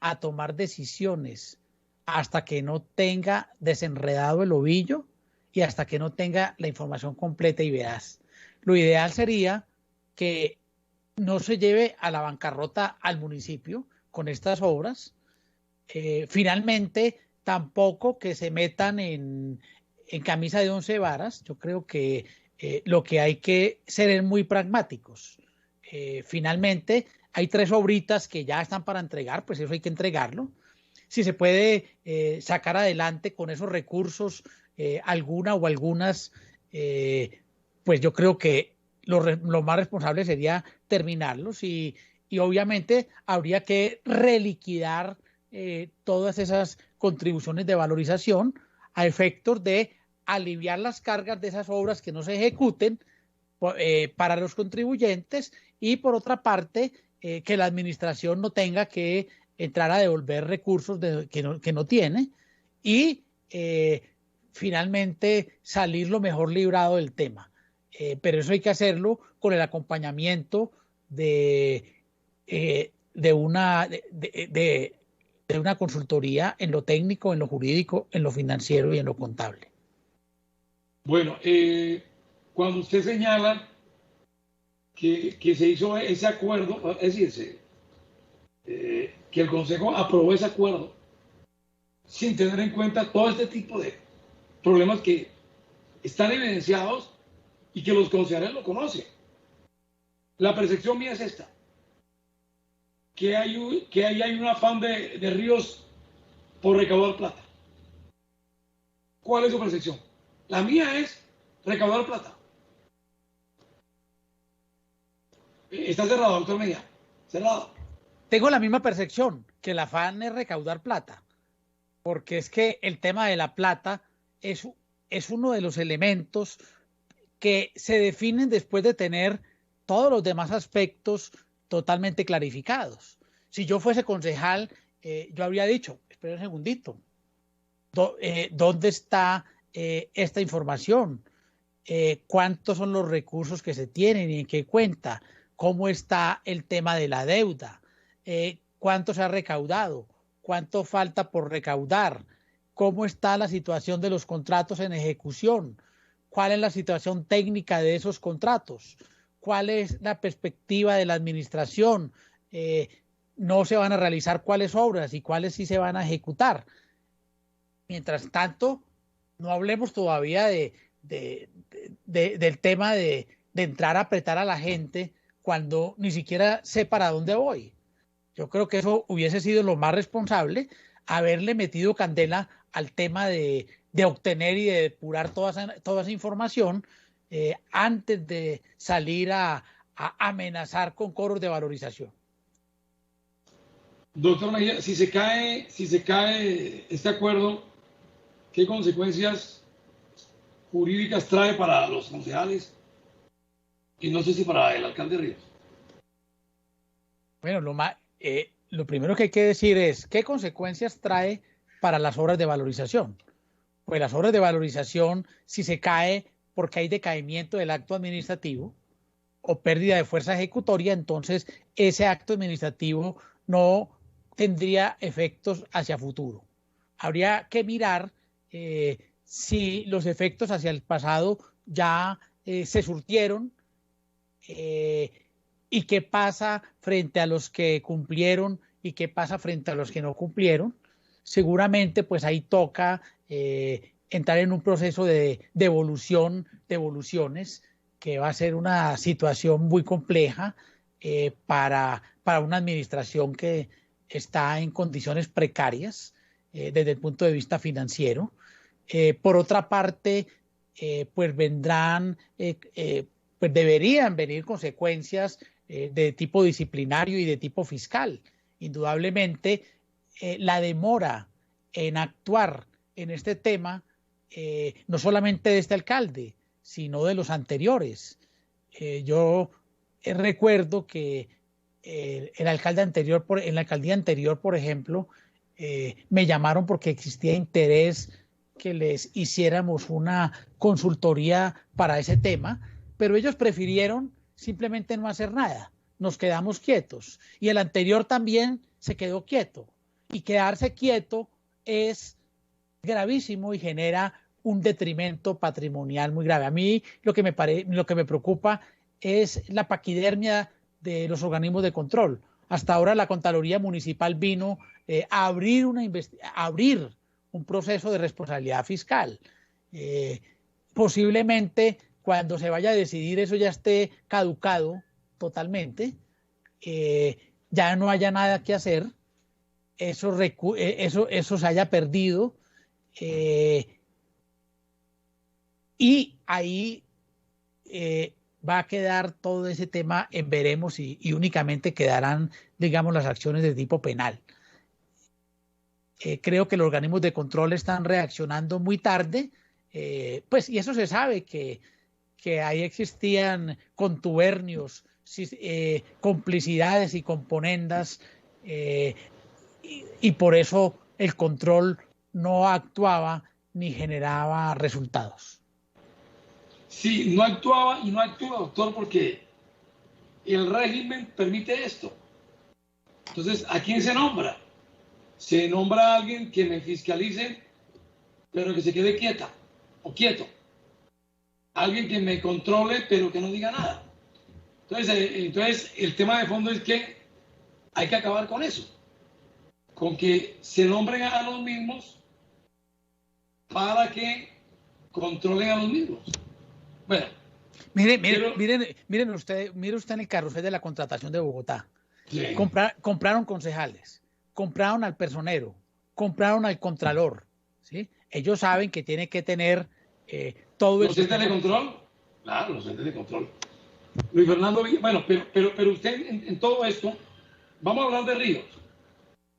a tomar decisiones hasta que no tenga desenredado el ovillo y hasta que no tenga la información completa y veraz. Lo ideal sería que no se lleve a la bancarrota al municipio con estas obras. Finalmente, tampoco que se metan en camisa de 11 varas. Yo creo que lo que hay que ser es muy pragmáticos. Finalmente, hay 3 obritas que ya están para entregar, pues eso hay que entregarlo. Si se puede sacar adelante con esos recursos alguna o algunas, pues yo creo que lo más responsable sería terminarlos y obviamente habría que reliquidar todas esas contribuciones de valorización a efectos de aliviar las cargas de esas obras que no se ejecuten para los contribuyentes y por otra parte que la administración no tenga que entrar a devolver recursos que no tiene y finalmente salir lo mejor librado del tema. Pero eso hay que hacerlo con el acompañamiento de una consultoría en lo técnico, en lo jurídico, en lo financiero y en lo contable. Bueno, cuando usted señala que se hizo ese acuerdo, es decir, que el Consejo aprobó ese acuerdo sin tener en cuenta todo este tipo de problemas que están evidenciados y que los concejales lo conocen. La percepción mía es esta, que ahí hay un afán de Ríos por recaudar plata. ¿Cuál es su percepción? La mía es recaudar plata. Está cerrado, doctor Mejía. Cerrado. Tengo la misma percepción, que el afán es recaudar plata, porque es que el tema de la plata es uno de los elementos que se definen después de tener todos los demás aspectos totalmente clarificados. Si yo fuese concejal, yo habría dicho, espera un segundito, ¿dónde está esta información? ¿Cuántos son los recursos que se tienen y en qué cuenta? ¿Cómo está el tema de la deuda? ¿Cuánto se ha recaudado? ¿Cuánto falta por recaudar? ¿Cómo está la situación de los contratos en ejecución? ¿Cuál es la situación técnica de esos contratos? ¿Cuál es la perspectiva de la administración? No se van a realizar cuáles obras y cuáles sí se van a ejecutar. Mientras tanto, no hablemos todavía del tema de entrar a apretar a la gente cuando ni siquiera sé para dónde voy. Yo creo que eso hubiese sido lo más responsable, haberle metido candela al tema de obtener y de depurar toda esa información antes de salir a amenazar con cobros de valorización. Doctor Mejía, si se cae este acuerdo, ¿qué consecuencias jurídicas trae para los concejales? Y no sé si para el alcalde Ríos. Bueno, lo primero que hay que decir es qué consecuencias trae para las obras de valorización. Pues las obras de valorización, si se cae porque hay decaimiento del acto administrativo o pérdida de fuerza ejecutoria, entonces ese acto administrativo no tendría efectos hacia futuro. Habría que mirar si los efectos hacia el pasado ya se surtieron y qué pasa frente a los que cumplieron y qué pasa frente a los que no cumplieron. Seguramente pues ahí toca entrar en un proceso de evoluciones que va a ser una situación muy compleja para una administración que está en condiciones precarias desde el punto de vista financiero. Por otra parte, pues vendrán, pues deberían venir consecuencias de tipo disciplinario y de tipo fiscal. Indudablemente, la demora en actuar en este tema, no solamente de este alcalde, sino de los anteriores. Yo recuerdo que el alcalde anterior, en la alcaldía anterior, por ejemplo, me llamaron porque existía interés que les hiciéramos una consultoría para ese tema, pero ellos prefirieron simplemente no hacer nada. Nos quedamos quietos. Y el anterior también se quedó quieto. Y quedarse quieto es gravísimo y genera un detrimento patrimonial muy grave. A mí lo que me preocupa es la paquidermia de los organismos de control. Hasta ahora la Contraloría Municipal vino a abrir un proceso de responsabilidad fiscal. Posiblemente cuando se vaya a decidir eso ya esté caducado totalmente, ya no haya nada que hacer, eso se haya perdido, y ahí va a quedar todo ese tema en veremos y únicamente quedarán, digamos, las acciones de tipo penal. Creo que los organismos de control están reaccionando muy tarde, pues, y eso se sabe que ahí existían contubernios, complicidades y componendas, y por eso el control no actuaba ni generaba resultados. Sí, no actuaba y no actúa, doctor, porque el régimen permite esto. Entonces, ¿a quién se nombra? Se nombra a alguien que me fiscalice, pero que se quede quieta o quieto. Alguien que me controle, pero que no diga nada. Entonces, el tema de fondo es que hay que acabar con eso. Con que se nombren a los mismos para que controlen a los mismos. Bueno. Mire usted en el carrusel de la contratación de Bogotá. Sí. Compraron concejales, compraron al personero, compraron al contralor, ¿sí? Ellos saben que tiene que tener todo el... ¿Los entes de control? Claro, los entes de control. Luis Fernando Villa, bueno, pero usted en todo esto, vamos a hablar de Ríos,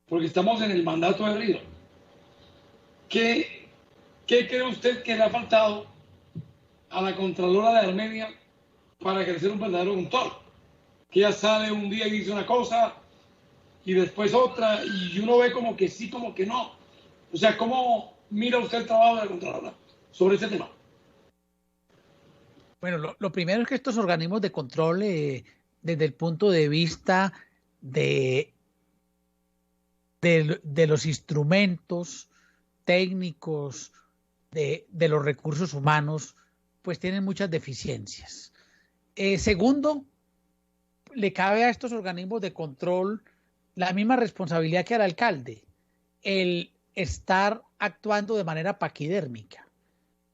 porque estamos en el mandato de Ríos. ¿Qué cree usted que le ha faltado a la Contralora de Armenia para crecer un verdadero control? Que ella sale un día y dice una cosa y después otra, y uno ve como que sí, como que no. O sea, ¿cómo mira usted el trabajo de la Contralora sobre ese tema? Bueno, lo primero es que estos organismos de control, desde el punto de vista de los instrumentos técnicos, de los recursos humanos, pues tienen muchas deficiencias. Segundo, le cabe a estos organismos de control la misma responsabilidad que al alcalde, el estar actuando de manera paquidérmica.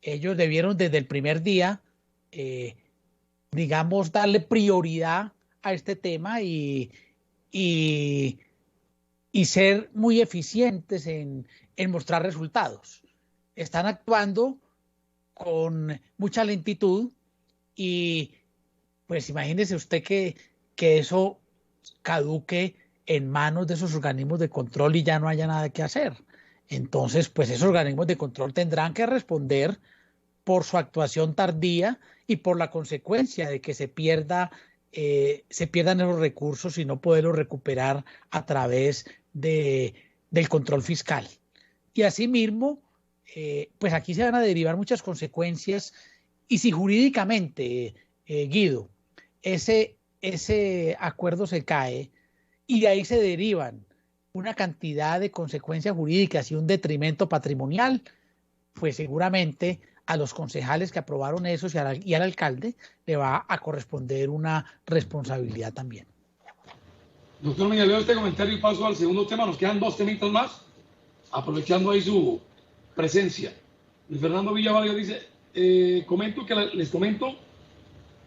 Ellos debieron desde el primer día, digamos, darle prioridad a este tema y ser muy eficientes en mostrar resultados. Están actuando con mucha lentitud y pues imagínese usted que eso caduque en manos de esos organismos de control y ya no haya nada que hacer. Entonces, pues esos organismos de control tendrán que responder por su actuación tardía y por la consecuencia de que se pierdan esos recursos y no poderlos recuperar a través del control fiscal. Y asimismo, pues aquí se van a derivar muchas consecuencias, y si jurídicamente, Guido, ese acuerdo se cae y de ahí se derivan una cantidad de consecuencias jurídicas y un detrimento patrimonial, pues seguramente a los concejales que aprobaron eso y al alcalde le va a corresponder una responsabilidad también. Doctor, me leo este comentario y paso al segundo tema. Nos quedan 2 temitas más, aprovechando ahí su presencia. Luis Fernando Villavarga dice, les comento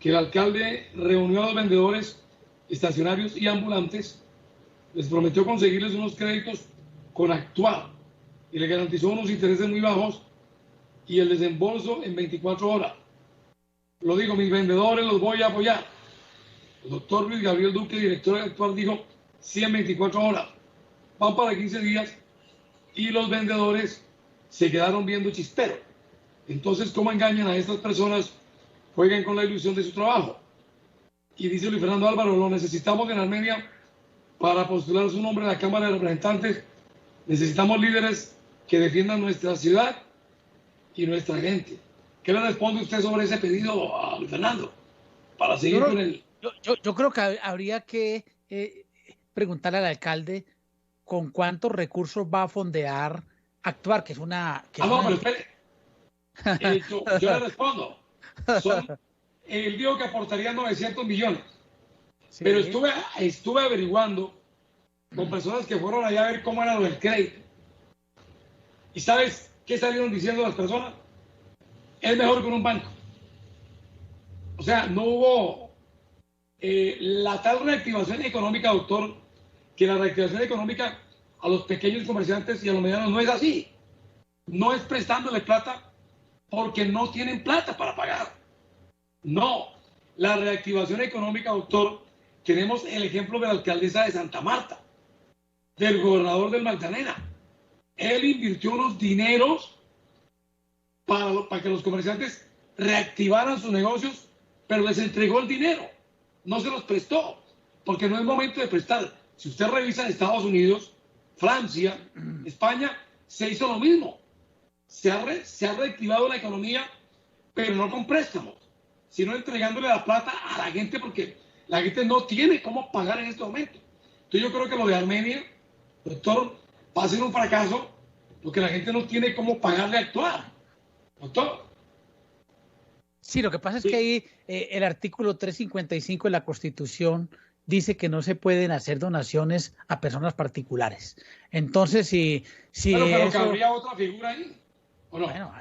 que el alcalde reunió a los vendedores estacionarios y ambulantes, les prometió conseguirles unos créditos con Actuar y le garantizó unos intereses muy bajos y el desembolso en 24 horas. Lo digo, mis vendedores los voy a apoyar. El doctor Luis Gabriel Duque, director de Actuar, dijo 124 horas. Van para 15 días y los vendedores se quedaron viendo chispero. Entonces, ¿cómo engañan a estas personas? Jueguen con la ilusión de su trabajo. Y dice Luis Fernando Álvaro, lo necesitamos en Armenia para postular su nombre a la Cámara de Representantes. Necesitamos líderes que defiendan nuestra ciudad y nuestra gente. ¿Qué le responde usted sobre ese pedido a Luis Fernando? Para seguir con el... Yo creo que habría que preguntarle al alcalde con cuántos recursos va a fondear Actuar, que es una... pero espere. Yo le respondo. Él dijo que aportaría 900 millones. Sí. Pero estuve averiguando con personas que fueron allá a ver cómo era lo del crédito. ¿Y sabes qué salieron diciendo las personas? Es mejor con un banco. O sea, no hubo la tal reactivación económica, doctor, que la reactivación económica a los pequeños comerciantes y a los medianos no es así. No es prestándole plata porque no tienen plata para pagar. No, la reactivación económica, doctor, tenemos el ejemplo de la alcaldesa de Santa Marta, del gobernador del Magdalena. Él invirtió unos dineros para que los comerciantes reactivaran sus negocios, pero les entregó el dinero, no se los prestó, porque no es momento de prestar. Si usted revisa en Estados Unidos, Francia, España, se hizo lo mismo. Se ha reactivado la economía, pero no con préstamos, sino entregándole la plata a la gente, porque la gente no tiene cómo pagar en este momento. Entonces yo creo que lo de Armenia, doctor, va a ser un fracaso, porque la gente no tiene cómo pagarle a Actuar. Doctor. Sí, lo que pasa es que ahí el artículo 355 de la Constitución dice que no se pueden hacer donaciones a personas particulares. Entonces, si pero que habría otra figura ahí, ¿o no? Bueno,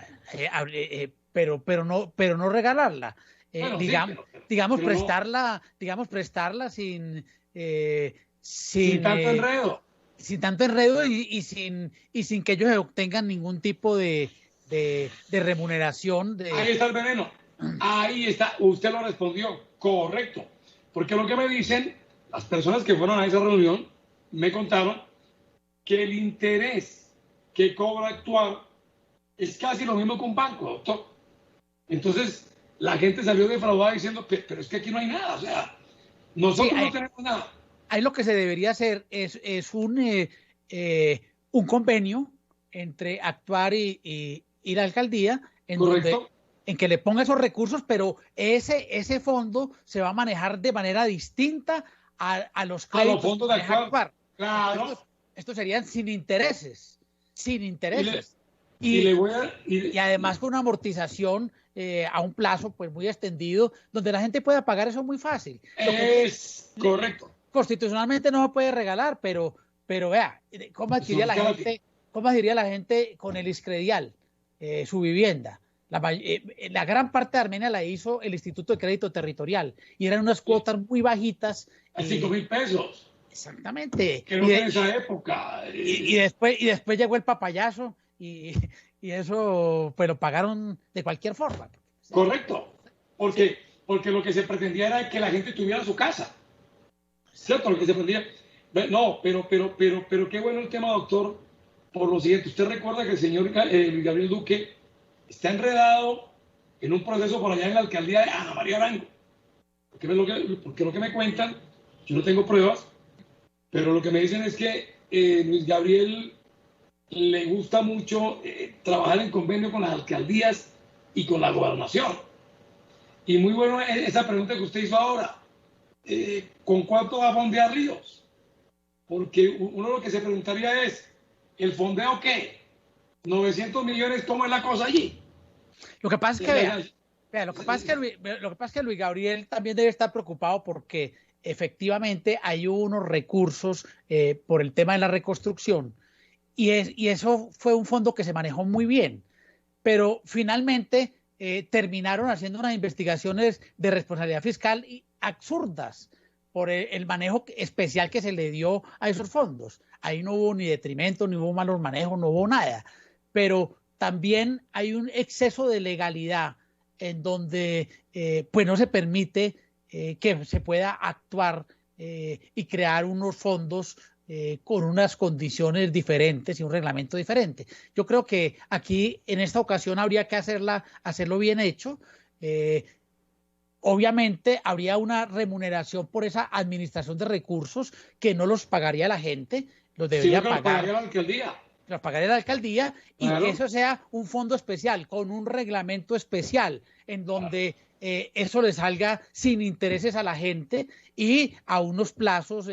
pero no regalarla. Bueno, digamos prestarla sin tanto enredo. Sin tanto enredo y sin que ellos obtengan ningún tipo de remuneración. Ahí está el veneno. Ahí está. Usted lo respondió. Correcto. Porque lo que me dicen, las personas que fueron a esa reunión, me contaron que el interés que cobra Actuar es casi lo mismo que un banco, doctor. Entonces, la gente salió defraudada diciendo, pero es que aquí no hay nada. O sea, nosotros no tenemos nada. Ahí lo que se debería hacer es un convenio entre Actuar y la alcaldía en que le ponga esos recursos, pero ese fondo se va a manejar de manera distinta a los créditos. A los fondos de Actuar. Claro. Estos serían sin intereses. Y además con una amortización a un plazo pues muy extendido, donde la gente pueda pagar eso muy fácil. Correcto. Constitucionalmente no se puede regalar, pero vea, ¿cómo adquiría la gente con el Iscredial su vivienda? La gran parte de Armenia la hizo el Instituto de Crédito Territorial y eran unas cuotas muy bajitas. A 5.000 pesos. Exactamente. Que no en esa época. Y después llegó el papayazo y eso pues lo pagaron de cualquier forma. Correcto. Porque lo que se pretendía era que la gente tuviera su casa. ¿Cierto? Lo que se pretendía. No, pero qué bueno el tema, doctor, por lo siguiente. Usted recuerda que el señor Gabriel Duque está enredado en un proceso por allá en la alcaldía de Ana María Arango. Porque lo que me cuentan, yo no tengo pruebas, pero lo que me dicen es que Luis Gabriel le gusta mucho trabajar en convenio con las alcaldías y con la gobernación. Y muy bueno esa pregunta que usted hizo ahora. ¿Con cuánto va a fondear Ríos? Porque uno lo que se preguntaría es, ¿el fondeo qué? 900 millones, ¿cómo es la cosa allí? Lo que pasa es que Luis Gabriel también debe estar preocupado porque efectivamente hay unos recursos por el tema de la reconstrucción y eso fue un fondo que se manejó muy bien, pero finalmente terminaron haciendo unas investigaciones de responsabilidad fiscal absurdas por el manejo especial que se le dio a esos fondos. Ahí no hubo ni detrimento, ni hubo malos manejos, no hubo nada. Pero también hay un exceso de legalidad en donde pues no se permite que se pueda actuar y crear unos fondos con unas condiciones diferentes y un reglamento diferente. Yo creo que aquí en esta ocasión habría que hacerlo bien hecho. Obviamente habría una remuneración por esa administración de recursos que no los pagaría la gente, los debería pagar. Los pagaría la alcaldía. Los pagaría la alcaldía y claro, que eso sea un fondo especial, con un reglamento especial, en donde eso le salga sin intereses a la gente y a unos plazos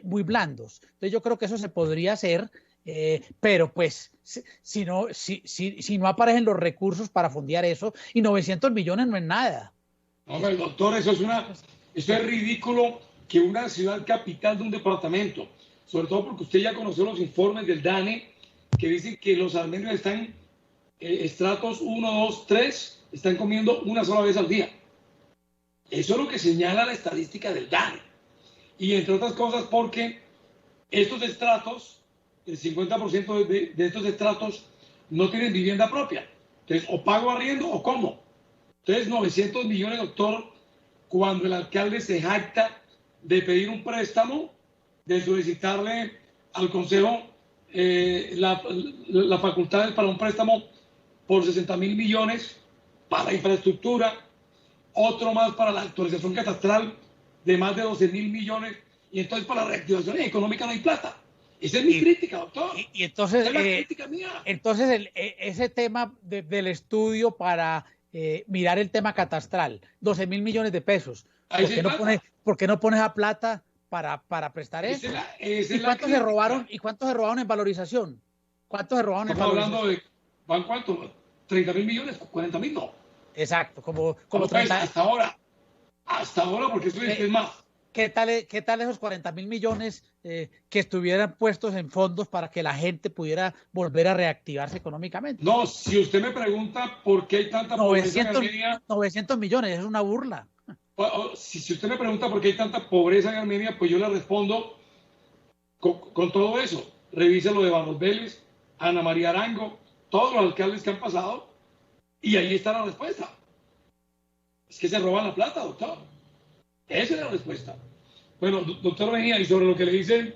muy blandos. Entonces yo creo que eso se podría hacer, pero pues si no aparecen los recursos para fondear eso, y 900 millones no es nada. Hombre, doctor, eso es ridículo que una ciudad capital de un departamento, sobre todo porque usted ya conoció los informes del DANE, que dicen que los armenios están estratos 1, 2, 3, están comiendo una sola vez al día. Eso es lo que señala la estadística del DANE. Y entre otras cosas porque estos estratos, el 50% de estos estratos no tienen vivienda propia. Entonces, o pago arriendo o cómo. Entonces, 900 millones, doctor, cuando el alcalde se jacta de pedir un préstamo, de solicitarle al Consejo la facultad para un préstamo por 60.000 millones para infraestructura, otro más para la actualización catastral de más de 12.000 millones, y entonces para la reactivación económica no hay plata. Esa es mi crítica, doctor. Y entonces, esa es la crítica mía. Entonces ese tema del estudio para mirar el tema catastral, 12.000 millones de pesos. ¿Por qué no pones a plata para prestar eso? ¿Y cuántos se robaron? ¿Y cuántos se robaron en valorización? ¿Cuántos se robaron en valorización? Hablando de, ¿van cuánto? ¿30.000 millones? ¿40.000? No. Exacto, como 30. Hasta ahora, porque eso es más. ¿Qué tal esos 40.000 millones que estuvieran puestos en fondos para que la gente pudiera volver a reactivarse económicamente? No, si usted me pregunta por qué hay tanta pobreza en Armenia... 900 millones, es una burla. Si usted me pregunta por qué hay tanta pobreza en Armenia, pues yo le respondo con todo eso. Revisa lo de Barros Vélez, Ana María Arango, todos los alcaldes que han pasado, y ahí está la respuesta. Es que se roban la plata, doctor. Esa es la respuesta. Bueno, doctor Mejía, y sobre lo que le dice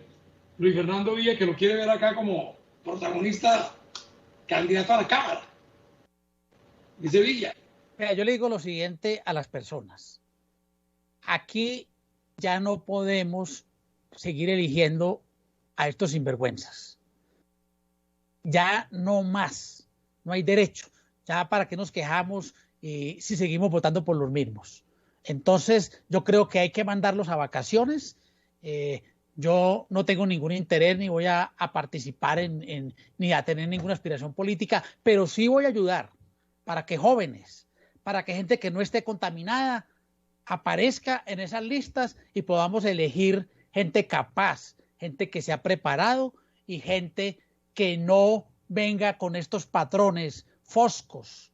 Luis Fernando Villa, que lo quiere ver acá como protagonista, candidato a la Cámara. Dice Villa. Mira, yo le digo lo siguiente a las personas. Aquí ya no podemos seguir eligiendo a estos sinvergüenzas. Ya no más. No hay derecho. Ya para qué nos quejamos si seguimos votando por los mismos. Entonces, yo creo que hay que mandarlos a vacaciones. Yo no tengo ningún interés ni voy a participar ni a tener ninguna aspiración política, pero sí voy a ayudar para que jóvenes, para que gente que no esté contaminada aparezca en esas listas y podamos elegir gente capaz, gente que se ha preparado y gente que no venga con estos patrones foscos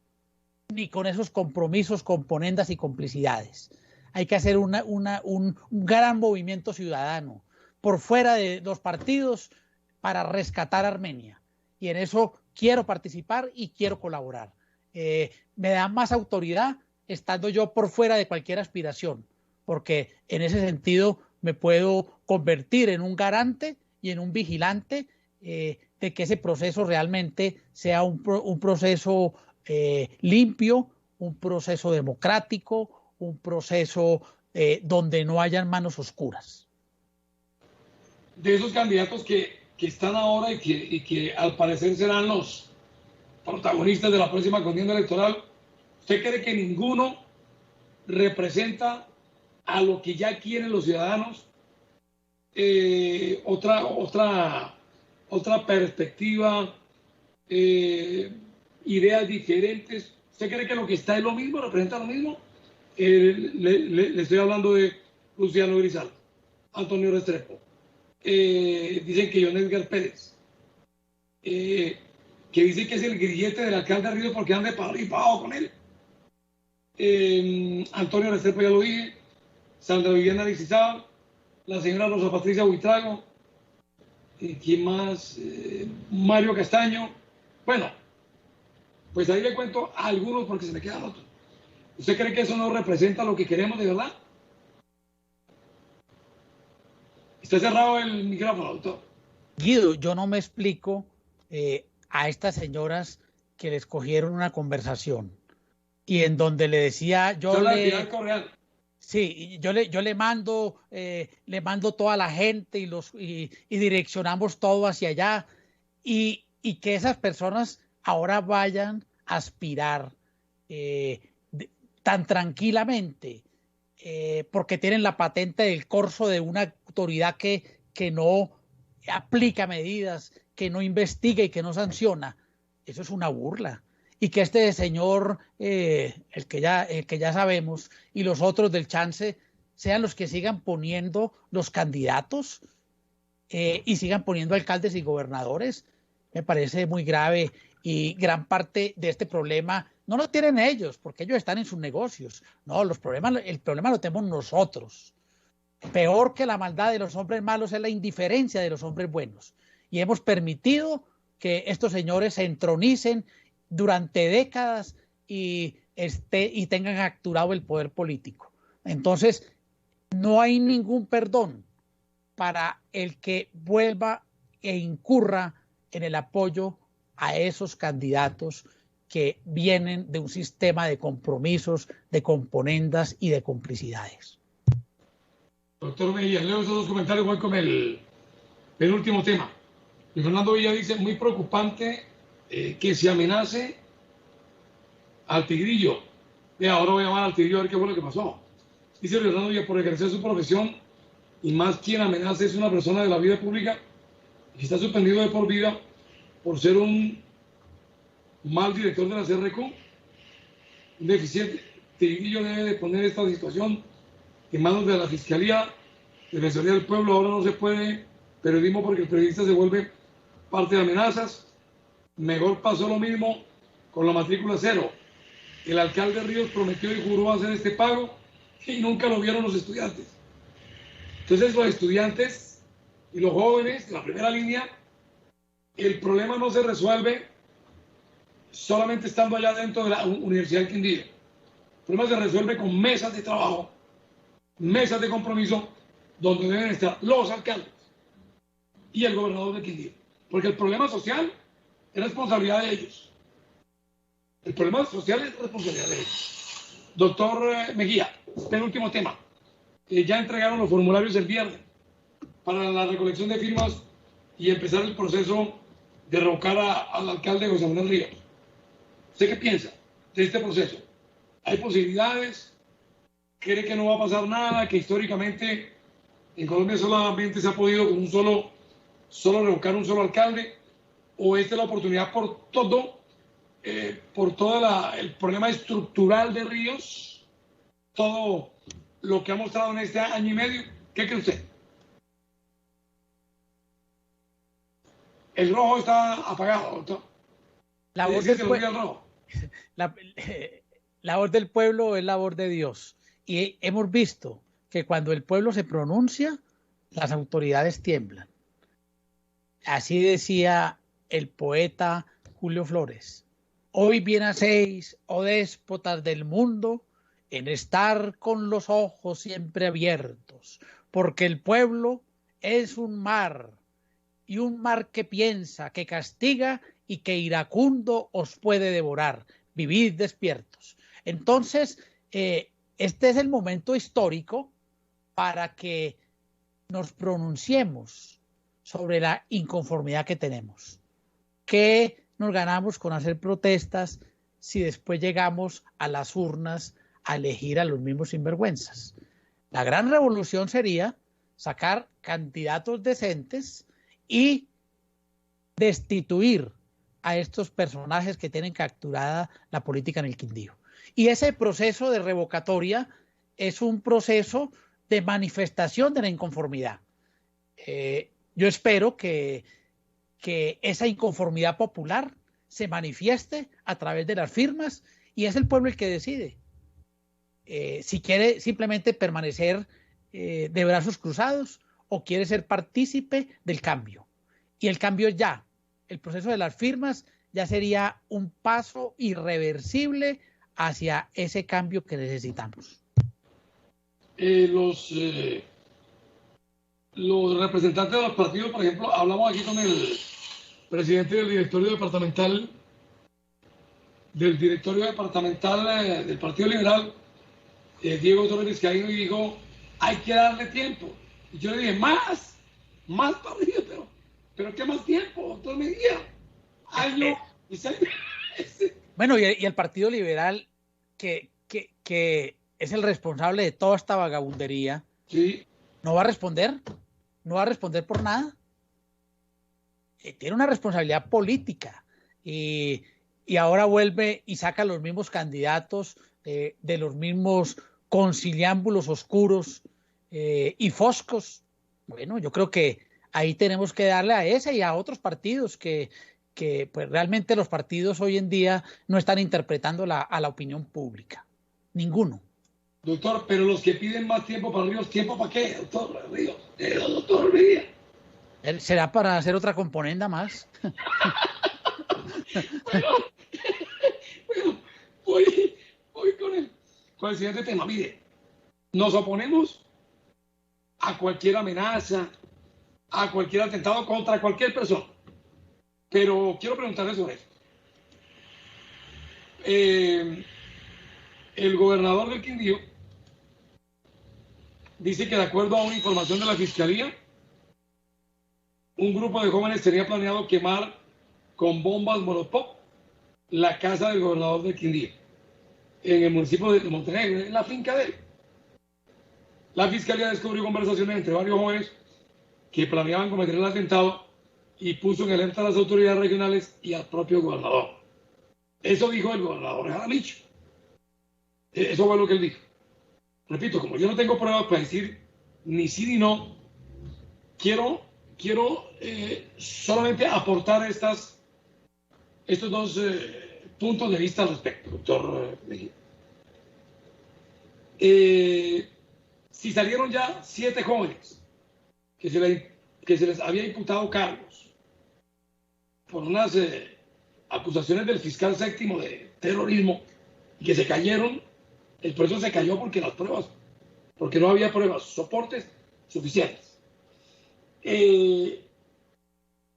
ni con esos compromisos, componendas y complicidades. Hay que hacer un gran movimiento ciudadano por fuera de los partidos para rescatar a Armenia. Y en eso quiero participar y quiero colaborar. Me da más autoridad estando yo por fuera de cualquier aspiración, porque en ese sentido me puedo convertir en un garante y en un vigilante de que ese proceso realmente sea un proceso limpio, un proceso democrático, un proceso donde no hayan manos oscuras. De esos candidatos que están ahora y que al parecer serán los protagonistas de la próxima contienda electoral, ¿usted cree que ninguno representa a lo que ya quieren los ciudadanos? Otra perspectiva, ideas diferentes. ¿Usted cree que lo que está es lo mismo, representa lo mismo? Le estoy hablando de Luciano Grisal, Antonio Restrepo, dicen que John Edgar Pérez, que dice que es el grillete del alcalde Río porque anda de palo y pago con él. Antonio Restrepo, ya lo dije, Sandra Viviana Aristizábal, la señora Rosa Patricia Buitrago, ¿quién más? Mario Castaño. Bueno, pues ahí le cuento a algunos porque se me quedan otros. ¿Usted cree que eso no representa lo que queremos de verdad? Está cerrado el micrófono, doctor. Guido, yo no me explico a estas señoras que les cogieron una conversación y en donde le decía sí, yo le mando toda la gente y direccionamos todo hacia allá y que esas personas ahora vayan a aspirar tan tranquilamente porque tienen la patente del corso de una autoridad que no aplica medidas, que no investiga y que no sanciona. Eso es una burla. Y que este señor, el que ya sabemos, y los otros del chance, sean los que sigan poniendo los candidatos y sigan poniendo alcaldes y gobernadores, me parece muy grave. Y gran parte de este problema no lo tienen ellos, porque ellos están en sus negocios. No, el problema lo tenemos nosotros. Peor que la maldad de los hombres malos es la indiferencia de los hombres buenos. Y hemos permitido que estos señores se entronicen durante décadas y tengan capturado el poder político. Entonces, no hay ningún perdón para el que vuelva e incurra en el apoyo a esos candidatos que vienen de un sistema de compromisos, de componendas y de complicidades. Doctor Mejía, leo esos dos comentarios, voy con el último tema. Y Fernando Villa dice, muy preocupante que se amenace al Tigrillo. Ahora voy a llamar al Tigrillo a ver qué fue lo que pasó. Dice Fernando Villa, por ejercer su profesión, y más quien amenaza es una persona de la vida pública y está suspendido de por vida por ser un mal director de la CRQ, un deficiente. Tigrillo debe de poner esta situación en manos de la Fiscalía, Defensoría del Pueblo. Ahora no se puede periodismo porque el periodista se vuelve parte de amenazas. Mejor pasó lo mismo con la matrícula cero. El alcalde Ríos prometió y juró hacer este pago y nunca lo vieron los estudiantes. Entonces los estudiantes y los jóvenes de la primera línea, el problema no se resuelve solamente estando allá dentro de la Universidad del Quindío. El problema se resuelve con mesas de trabajo, mesas de compromiso, donde deben estar los alcaldes y el gobernador de Quindío. Porque el problema social es responsabilidad de ellos. El problema social es responsabilidad de ellos. Doctor Mejía, penúltimo tema. Ya entregaron los formularios el viernes para la recolección de firmas y empezar el proceso de revocar al alcalde José Manuel Ríos. ¿Usted qué piensa de este proceso? ¿Hay posibilidades? ¿Cree que no va a pasar nada? ¿Que históricamente en Colombia solamente se ha podido con solo revocar un solo alcalde? ¿O esta es la oportunidad por todo el problema estructural de Ríos? Todo lo que ha mostrado en este año y medio. ¿Qué cree usted? El rojo está apagado, doctor. La voz del pueblo es la voz de Dios. Y hemos visto que cuando el pueblo se pronuncia, las autoridades tiemblan. Así decía el poeta Julio Flores. Hoy bien hacéis, oh déspotas del mundo, en estar con los ojos siempre abiertos, porque el pueblo es un mar, y un mar que piensa, que castiga y que iracundo os puede devorar. Vivid despiertos. Entonces, este es el momento histórico para que nos pronunciemos sobre la inconformidad que tenemos. ¿Qué nos ganamos con hacer protestas si después llegamos a las urnas a elegir a los mismos sinvergüenzas? La gran revolución sería sacar candidatos decentes y destituir a estos personajes que tienen capturada la política en el Quindío. Y ese proceso de revocatoria es un proceso de manifestación de la inconformidad. Yo espero que esa inconformidad popular se manifieste a través de las firmas y es el pueblo el que decide. si quiere simplemente permanecer de brazos cruzados o quiere ser partícipe del cambio. Y el cambio ya, el proceso de las firmas ya sería un paso irreversible hacia ese cambio que necesitamos. Los representantes de los partidos, por ejemplo, hablamos aquí con el presidente del directorio departamental del Partido Liberal, Diego Torres Vizcaíno, y dijo, hay que darle tiempo. Y yo le dije, más partido, pero ¿qué más tiempo, doctor Mejía? Año y 6 meses. Bueno, y el Partido Liberal, que es el responsable de toda esta vagabundería, sí, no va a responder por nada. Tiene una responsabilidad política y ahora vuelve y saca los mismos candidatos de los mismos conciliámbulos oscuros y foscos. Bueno, yo creo que ahí tenemos que darle a ese y a otros partidos que pues realmente los partidos hoy en día no están interpretando a la opinión pública. Ninguno. Doctor, pero los que piden más tiempo para Ríos, ¿tiempo para qué, doctor Ríos? Doctor Ríos. ¿Será para hacer otra componenda más? Bueno, voy con el siguiente tema. Mire, nos oponemos a cualquier amenaza, a cualquier atentado contra cualquier persona. Pero quiero preguntarle sobre eso. El gobernador del Quindío dice que de acuerdo a una información de la Fiscalía, un grupo de jóvenes tenía planeado quemar con bombas Molotov la casa del gobernador del Quindío, en el municipio de Montenegro, en la finca de él. La Fiscalía descubrió conversaciones entre varios jóvenes que planeaban cometer el atentado y puso en alerta a las autoridades regionales y al propio gobernador. Eso dijo el gobernador Jaramillo. Eso fue lo que él dijo. Repito, como yo no tengo pruebas para decir ni sí ni no, quiero solamente aportar estos dos puntos de vista al respecto, doctor Mejía. Si salieron ya 7 jóvenes que se les había imputado cargos por unas acusaciones del fiscal séptimo de terrorismo y que se cayeron, el proceso se cayó porque no había pruebas, soportes suficientes.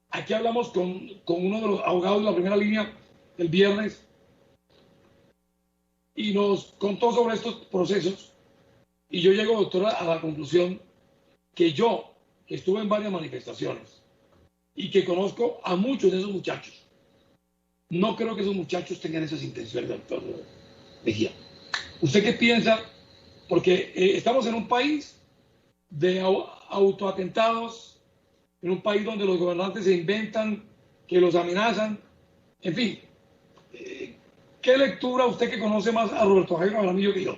Aquí hablamos con uno de los abogados de la primera línea el viernes y nos contó sobre estos procesos y yo llego, doctora, a la conclusión que yo, que estuve en varias manifestaciones y que conozco a muchos de esos muchachos, no creo que esos muchachos tengan esas intenciones, doctor Mejía. ¿Usted qué piensa? Porque estamos en un país de autoatentados, en un país donde los gobernantes se inventan, que los amenazan, en fin. ¿Qué lectura, usted que conoce más a Roberto Jaime Jaramillo que yo?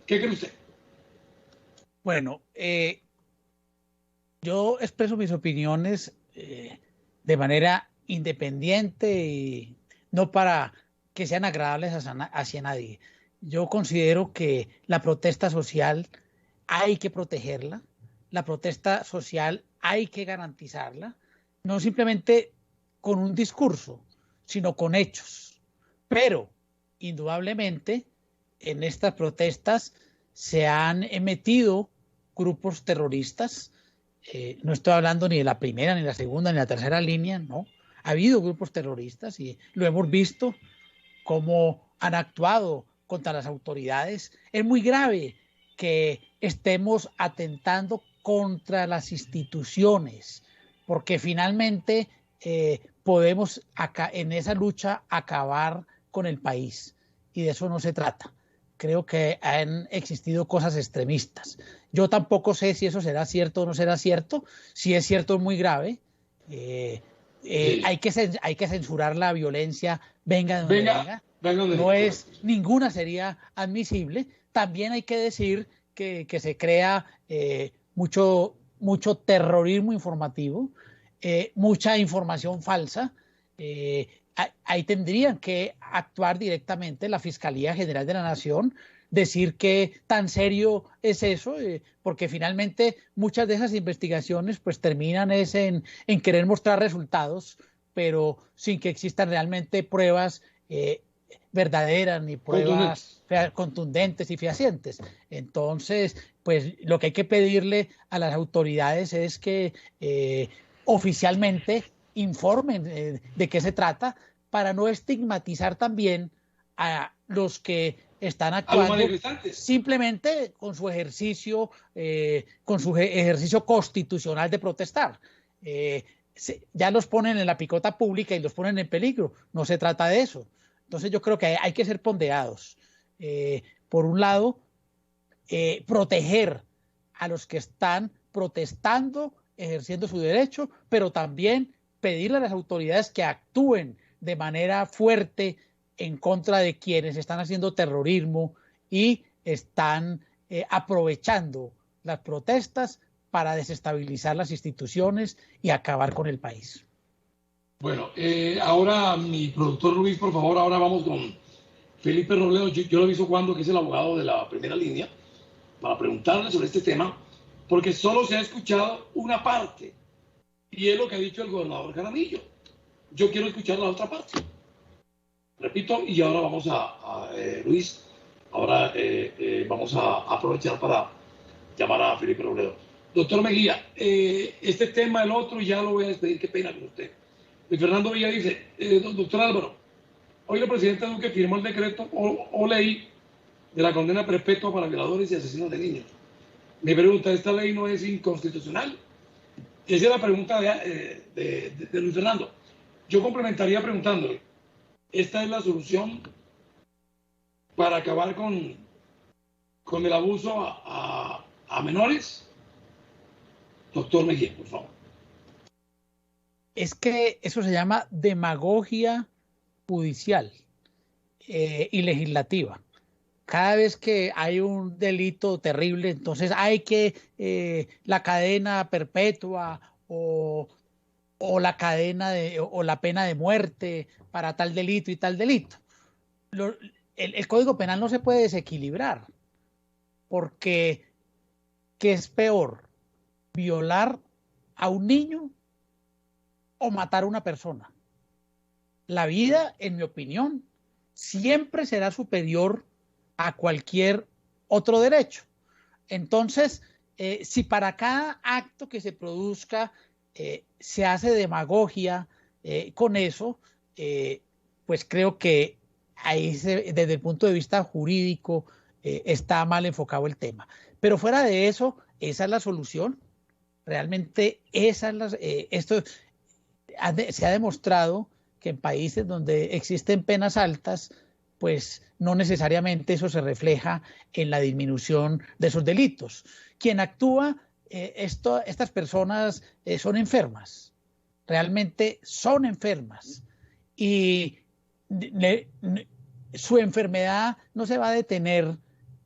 ¿Qué cree usted? Bueno, yo expreso mis opiniones de manera independiente y no para que sean agradables hacia nadie. Yo considero que la protesta social hay que protegerla, la protesta social hay que garantizarla, no simplemente con un discurso, sino con hechos. Pero, indudablemente, en estas protestas se han metido grupos terroristas. No estoy hablando ni de la primera, ni de la segunda, ni de la tercera línea, no. Ha habido grupos terroristas y lo hemos visto cómo han actuado contra las autoridades. Es muy grave que estemos atentando contra las instituciones, porque finalmente podemos en esa lucha acabar con el país y de eso no se trata. Creo que han existido cosas extremistas. Yo tampoco sé si eso será cierto o no será cierto. Si es cierto, es muy grave. Hay que censurar la violencia, venga de donde venga. No es, ninguna sería admisible. También hay que decir que se crea mucho terrorismo informativo, mucha información falsa. Ahí tendrían que actuar directamente la Fiscalía General de la Nación, decir que tan serio es eso, porque finalmente muchas de esas investigaciones pues terminan en querer mostrar resultados, pero sin que existan realmente pruebas verdaderas ni pruebas contundentes y fehacientes. Entonces, pues lo que hay que pedirle a las autoridades es que oficialmente informen de qué se trata, para no estigmatizar también a los que están actuando simplemente con su ejercicio constitucional de protestar. Ya los ponen en la picota pública y los ponen en peligro. No se trata de eso. Entonces yo creo que hay que ser ponderados. Por un lado, proteger a los que están protestando, ejerciendo su derecho, pero también pedirle a las autoridades que actúen de manera fuerte en contra de quienes están haciendo terrorismo y están aprovechando las protestas para desestabilizar las instituciones y acabar con el país. Bueno, ahora mi productor Luis, por favor, ahora vamos con Felipe Robledo. Yo lo aviso cuando, que es el abogado de la primera línea, para preguntarle sobre este tema, porque solo se ha escuchado una parte, y es lo que ha dicho el gobernador Jaramillo. Yo quiero escuchar la otra parte. Repito, y ahora vamos Luis, ahora vamos a aprovechar para llamar a Felipe Robledo. Doctor Mejía, este tema, el otro, ya lo voy a despedir, qué pena con usted. Fernando Villa dice, doctor Álvaro, hoy el presidente Duque firmó el decreto o ley de la condena perpetua para violadores y asesinos de niños. Me pregunta, ¿esta ley no es inconstitucional? Esa es la pregunta de Luis Fernando. Yo complementaría preguntándole, ¿esta es la solución para acabar con el abuso a menores? Doctor Mejía, por favor. Es que eso se llama demagogia judicial y legislativa. Cada vez que hay un delito terrible, entonces hay que la cadena perpetua o la cadena o la pena de muerte para tal delito y tal delito. El Código Penal no se puede desequilibrar, porque ¿qué es peor? ¿Violar a un niño o matar a una persona? La vida, en mi opinión, siempre será superior a cualquier otro derecho. Entonces, si para cada acto que se produzca se hace demagogia con eso, pues creo que ahí desde el punto de vista jurídico está mal enfocado el tema. Pero fuera de eso, esa es la solución. Realmente esa es esto se ha demostrado que en países donde existen penas altas, pues no necesariamente eso se refleja en la disminución de esos delitos. Quien actúa, estas personas son enfermas, realmente son enfermas, y su enfermedad no se va a detener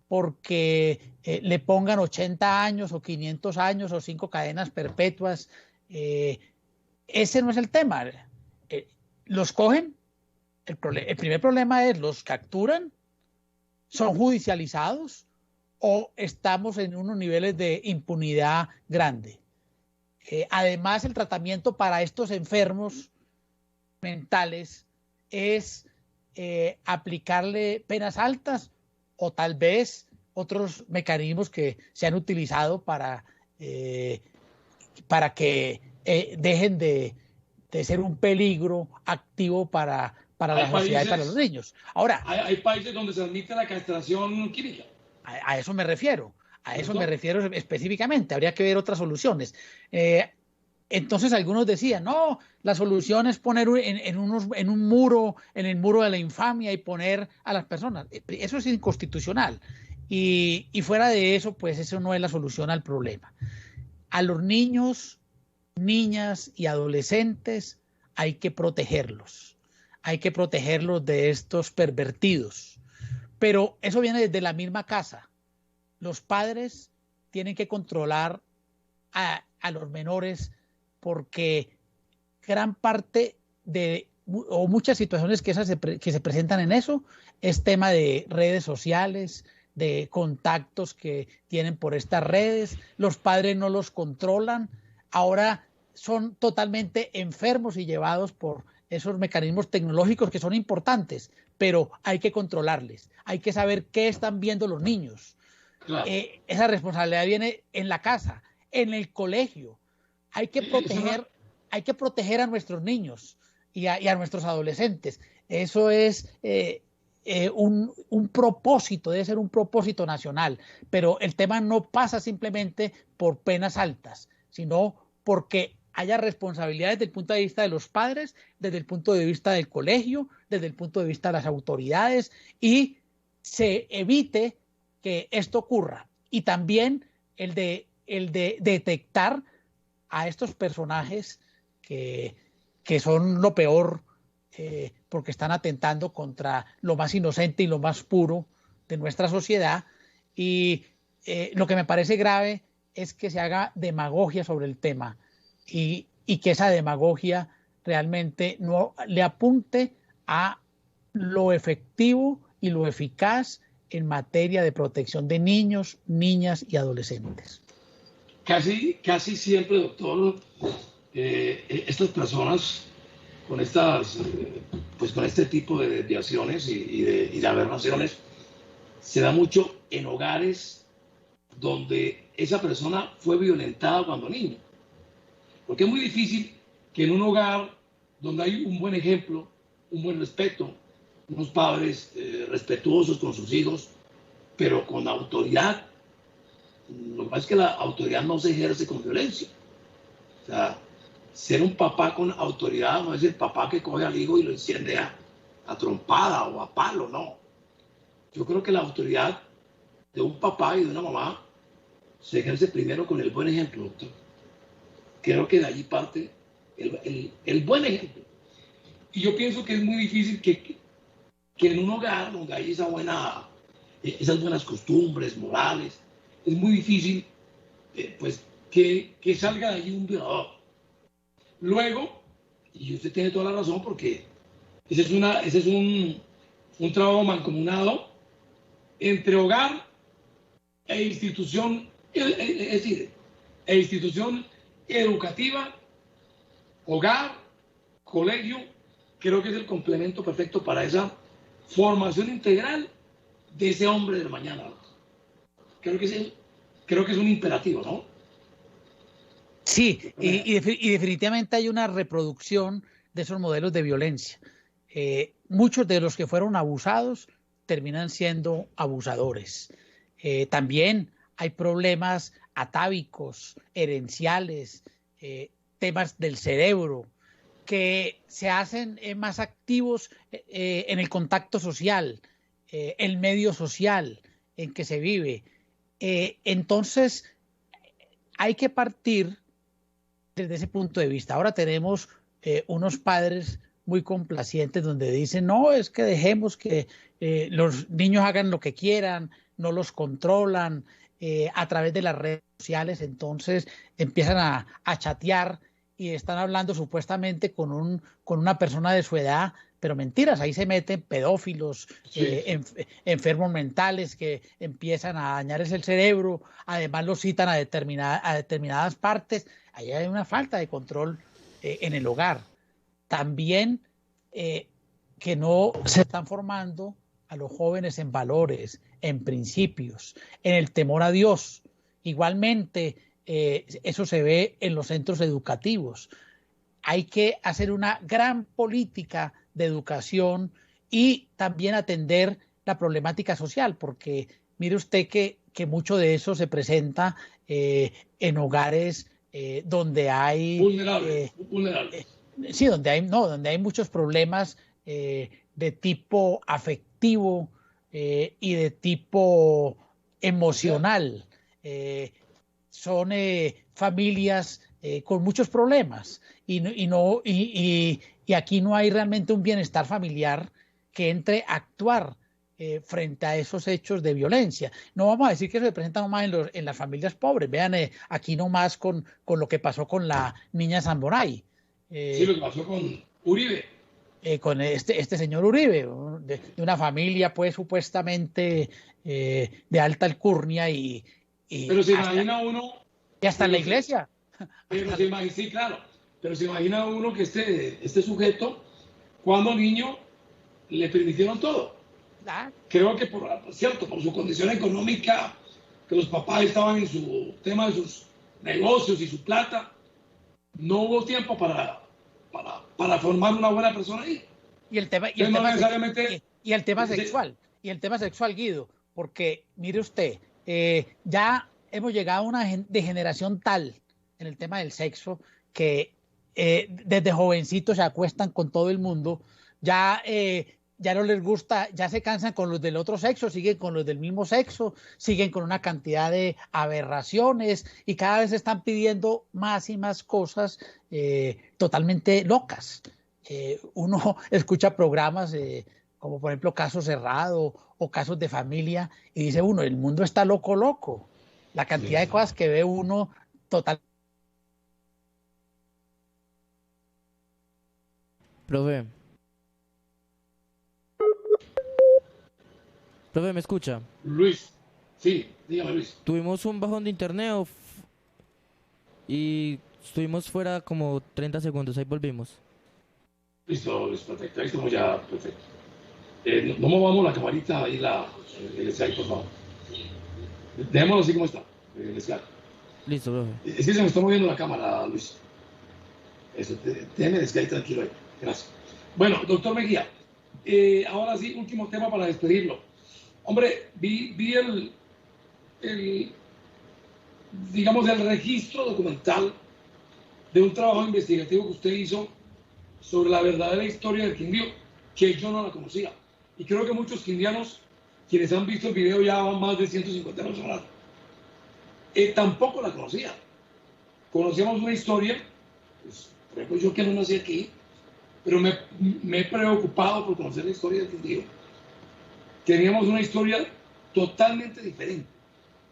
porque le pongan 80 años o 500 años o 5 cadenas perpetuas. Ese no es el tema. Los cogen. El primer problema es, los capturan, son judicializados o estamos en unos niveles de impunidad grande. Además, el tratamiento para estos enfermos mentales es aplicarle penas altas o tal vez otros mecanismos que se han utilizado para que dejen de ser un peligro activo para la sociedad y para los niños. Ahora, hay países donde se admite la castración química. A eso me refiero. A eso me refiero específicamente. Habría que ver otras soluciones. Entonces algunos decían, no, la solución es poner en el muro de la infamia y poner a las personas. Eso es inconstitucional. Y fuera de eso, pues eso no es la solución al problema. A los niños, niñas y adolescentes hay que protegerlos. Hay que protegerlos de estos pervertidos. Pero eso viene desde la misma casa. Los padres tienen que controlar a los menores, porque gran parte o muchas situaciones que se presentan en eso es tema de redes sociales, de contactos que tienen por estas redes, los padres no los controlan, ahora son totalmente enfermos y llevados por esos mecanismos tecnológicos que son importantes, pero hay que controlarles, hay que saber qué están viendo los niños. Claro. Esa responsabilidad viene en la casa, en el colegio. Hay que proteger a nuestros niños y a nuestros adolescentes. Eso es un propósito, debe ser un propósito nacional, pero el tema no pasa simplemente por penas altas, sino porque haya responsabilidades desde el punto de vista de los padres, desde el punto de vista del colegio, desde el punto de vista de las autoridades, y se evite que esto ocurra. Y también el de detectar a estos personajes que son lo peor, porque están atentando contra lo más inocente y lo más puro de nuestra sociedad. Y lo que me parece grave es que se haga demagogia sobre el tema y que esa demagogia realmente no le apunte a lo efectivo y lo eficaz en materia de protección de niños, niñas y adolescentes. Casi siempre, doctor, estas personas con con este tipo de desviaciones y de aberraciones se da mucho en hogares donde esa persona fue violentada cuando niño. Porque es muy difícil que en un hogar donde hay un buen ejemplo, un buen respeto, unos padres respetuosos con sus hijos, pero con autoridad. Lo que pasa es que la autoridad no se ejerce con violencia. O sea, ser un papá con autoridad no es el papá que coge al hijo y lo enciende a trompada o a palo, no. Yo creo que la autoridad de un papá y de una mamá se ejerce primero con el buen ejemplo, doctor. Creo que de allí parte el buen ejemplo. Y yo pienso que es muy difícil que en un hogar donde hay esas buenas costumbres morales, es muy difícil que salga de allí un violador. Luego, y usted tiene toda la razón, porque ese es un trabajo mancomunado entre hogar e institución, es decir, institución educativa, hogar, colegio. Creo que es el complemento perfecto para esa formación integral de ese hombre del mañana. Creo que es un imperativo, ¿no? Sí, y definitivamente hay una reproducción de esos modelos de violencia. Muchos de los que fueron abusados terminan siendo abusadores. También hay problemas atávicos, herenciales, temas del cerebro, que se hacen más activos en el contacto social, el medio social en que se vive. Entonces, hay que partir desde ese punto de vista. Ahora tenemos unos padres muy complacientes donde dicen, no, es que dejemos que los niños hagan lo que quieran, no los controlan a través de las redes sociales. Entonces empiezan a chatear y están hablando supuestamente con una persona de su edad, pero mentiras, ahí se meten pedófilos, sí. Enfermos mentales que empiezan a dañarles el cerebro, además los citan a determinadas partes. Ahí hay una falta de control en el hogar. También que no se están formando a los jóvenes en valores, en principios, en el temor a Dios. Igualmente, eso se ve en los centros educativos. Hay que hacer una gran política de educación y también atender la problemática social, porque mire usted que mucho de eso se presenta en hogares donde hay vulnerables. Sí, donde hay muchos problemas de tipo afectivo y de tipo emocional. Son familias con muchos problemas y aquí no hay realmente un bienestar familiar que entre a actuar frente a esos hechos de violencia. No vamos a decir que se presenta nomás en las familias pobres. Vean aquí nomás con lo que pasó con la niña Zamboray. Sí, lo que pasó con Uribe. Con este señor Uribe, de una familia, pues, supuestamente de alta alcurnia Pero se imagina uno... Y hasta en la iglesia. Pero se imagina, sí, claro. Pero se imagina uno que este sujeto, cuando niño, le permitieron todo. Creo que, por su condición económica, que los papás estaban en su tema de sus negocios y su plata, no hubo tiempo para formar una buena persona ahí. Y el tema sexual, Guido, porque mire usted, ya hemos llegado a una degeneración tal en el tema del sexo que desde jovencitos se acuestan con todo el mundo, ya no les gusta, ya se cansan con los del otro sexo, siguen con los del mismo sexo, siguen con una cantidad de aberraciones y cada vez están pidiendo más y más cosas totalmente locas. Uno escucha programas como por ejemplo Caso Cerrado o Casos de Familia y dice uno, el mundo está loco. La cantidad de cosas que ve uno total. Profe, ¿me escucha? Luis, sí, dígame Luis. Tuvimos un bajón de internet y estuvimos fuera como 30 segundos, ahí volvimos. Listo, Luis, perfecto, ahí estamos ya, perfecto. No movamos la camarita ahí, el Skype, por favor. Dejémoslo así como está, el Skype. Listo, profe. Es que se me está moviendo la cámara, Luis. Eso, déjeme el Skype tranquilo ahí. Gracias. Bueno, doctor Mejía, ahora sí, último tema para despedirlo. Hombre, vi digamos, el registro documental de un trabajo investigativo que usted hizo sobre la verdadera historia del Quindío, que yo no la conocía. Y creo que muchos quindianos, quienes han visto el video ya van más de 150 años ahora, tampoco la conocía. Conocíamos una historia, pues, por ejemplo, yo que no nací aquí, pero me he preocupado por conocer la historia del Quindío. Teníamos una historia totalmente diferente.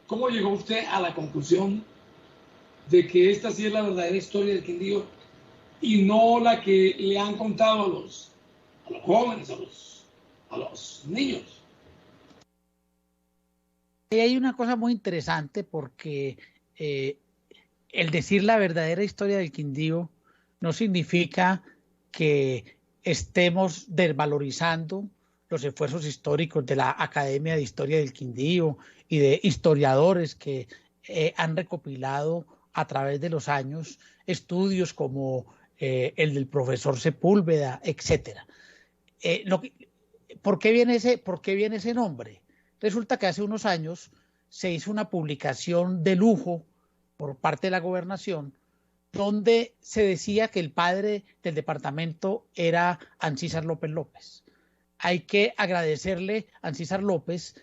¿Cómo llegó usted a la conclusión de que esta sí es la verdadera historia del Quindío y no la que le han contado a los jóvenes, a los niños? Y hay una cosa muy interesante porque el decir la verdadera historia del Quindío no significa que estemos desvalorizando los esfuerzos históricos de la Academia de Historia del Quindío y de historiadores que han recopilado a través de los años estudios como el del profesor Sepúlveda, etcétera. ¿Por qué viene ese nombre? Resulta que hace unos años se hizo una publicación de lujo por parte de la gobernación donde se decía que el padre del departamento era Ancísar López López. Hay que agradecerle a Ancísar López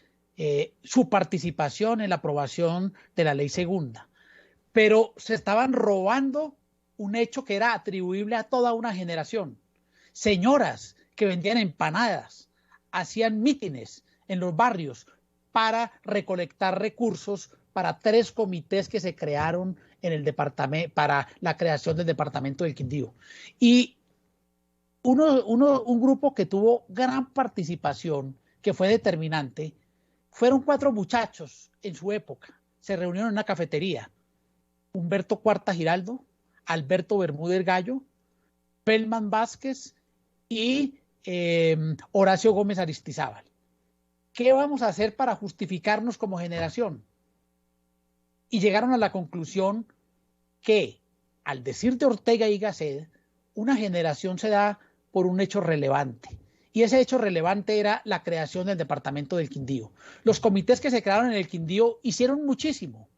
su participación en la aprobación de la ley segunda, pero se estaban robando un hecho que era atribuible a toda una generación. Señoras que vendían empanadas, hacían mítines en los barrios para recolectar recursos para 3 comités que se crearon en el departamento para la creación del departamento del Quindío. Y un grupo que tuvo gran participación, que fue determinante, fueron 4 muchachos en su época. Se reunieron en una cafetería. Humberto Cuarta Giraldo, Alberto Bermúdez Gallo, Pelman Vázquez y Horacio Gómez Aristizábal. ¿Qué vamos a hacer para justificarnos como generación? Y llegaron a la conclusión que, al decir de Ortega y Gasset, una generación se da por un hecho relevante. Y ese hecho relevante era la creación del departamento del Quindío. Los comités que se crearon en el Quindío hicieron muchísimo.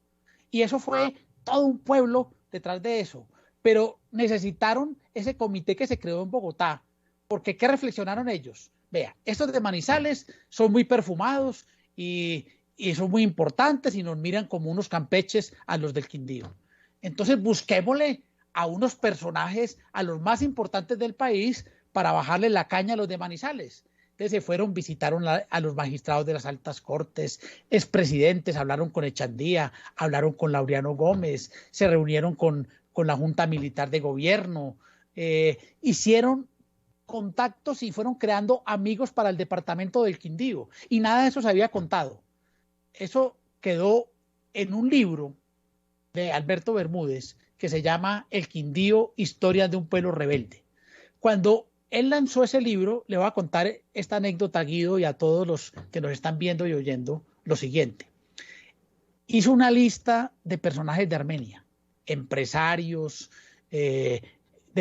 Y eso fue todo un pueblo detrás de eso. Pero necesitaron ese comité que se creó en Bogotá. Porque ¿qué reflexionaron ellos? Vea, estos de Manizales son muy perfumados y son muy importantes y nos miran como unos campeches a los del Quindío. Entonces busquémosle a unos personajes, a los más importantes del país, para bajarle la caña a los de Manizales. Entonces se fueron, visitaron a los magistrados de las altas cortes, expresidentes, hablaron con Echandía, hablaron con Laureano Gómez, se reunieron con la Junta Militar de Gobierno, hicieron contactos y fueron creando amigos para el departamento del Quindío. Y nada de eso se había contado. Eso quedó en un libro de Alberto Bermúdez que se llama El Quindío, Historias de un pueblo rebelde. Cuando él lanzó ese libro, le voy a contar esta anécdota a Guido y a todos los que nos están viendo y oyendo lo siguiente. Hizo una lista de personajes de Armenia, empresarios, de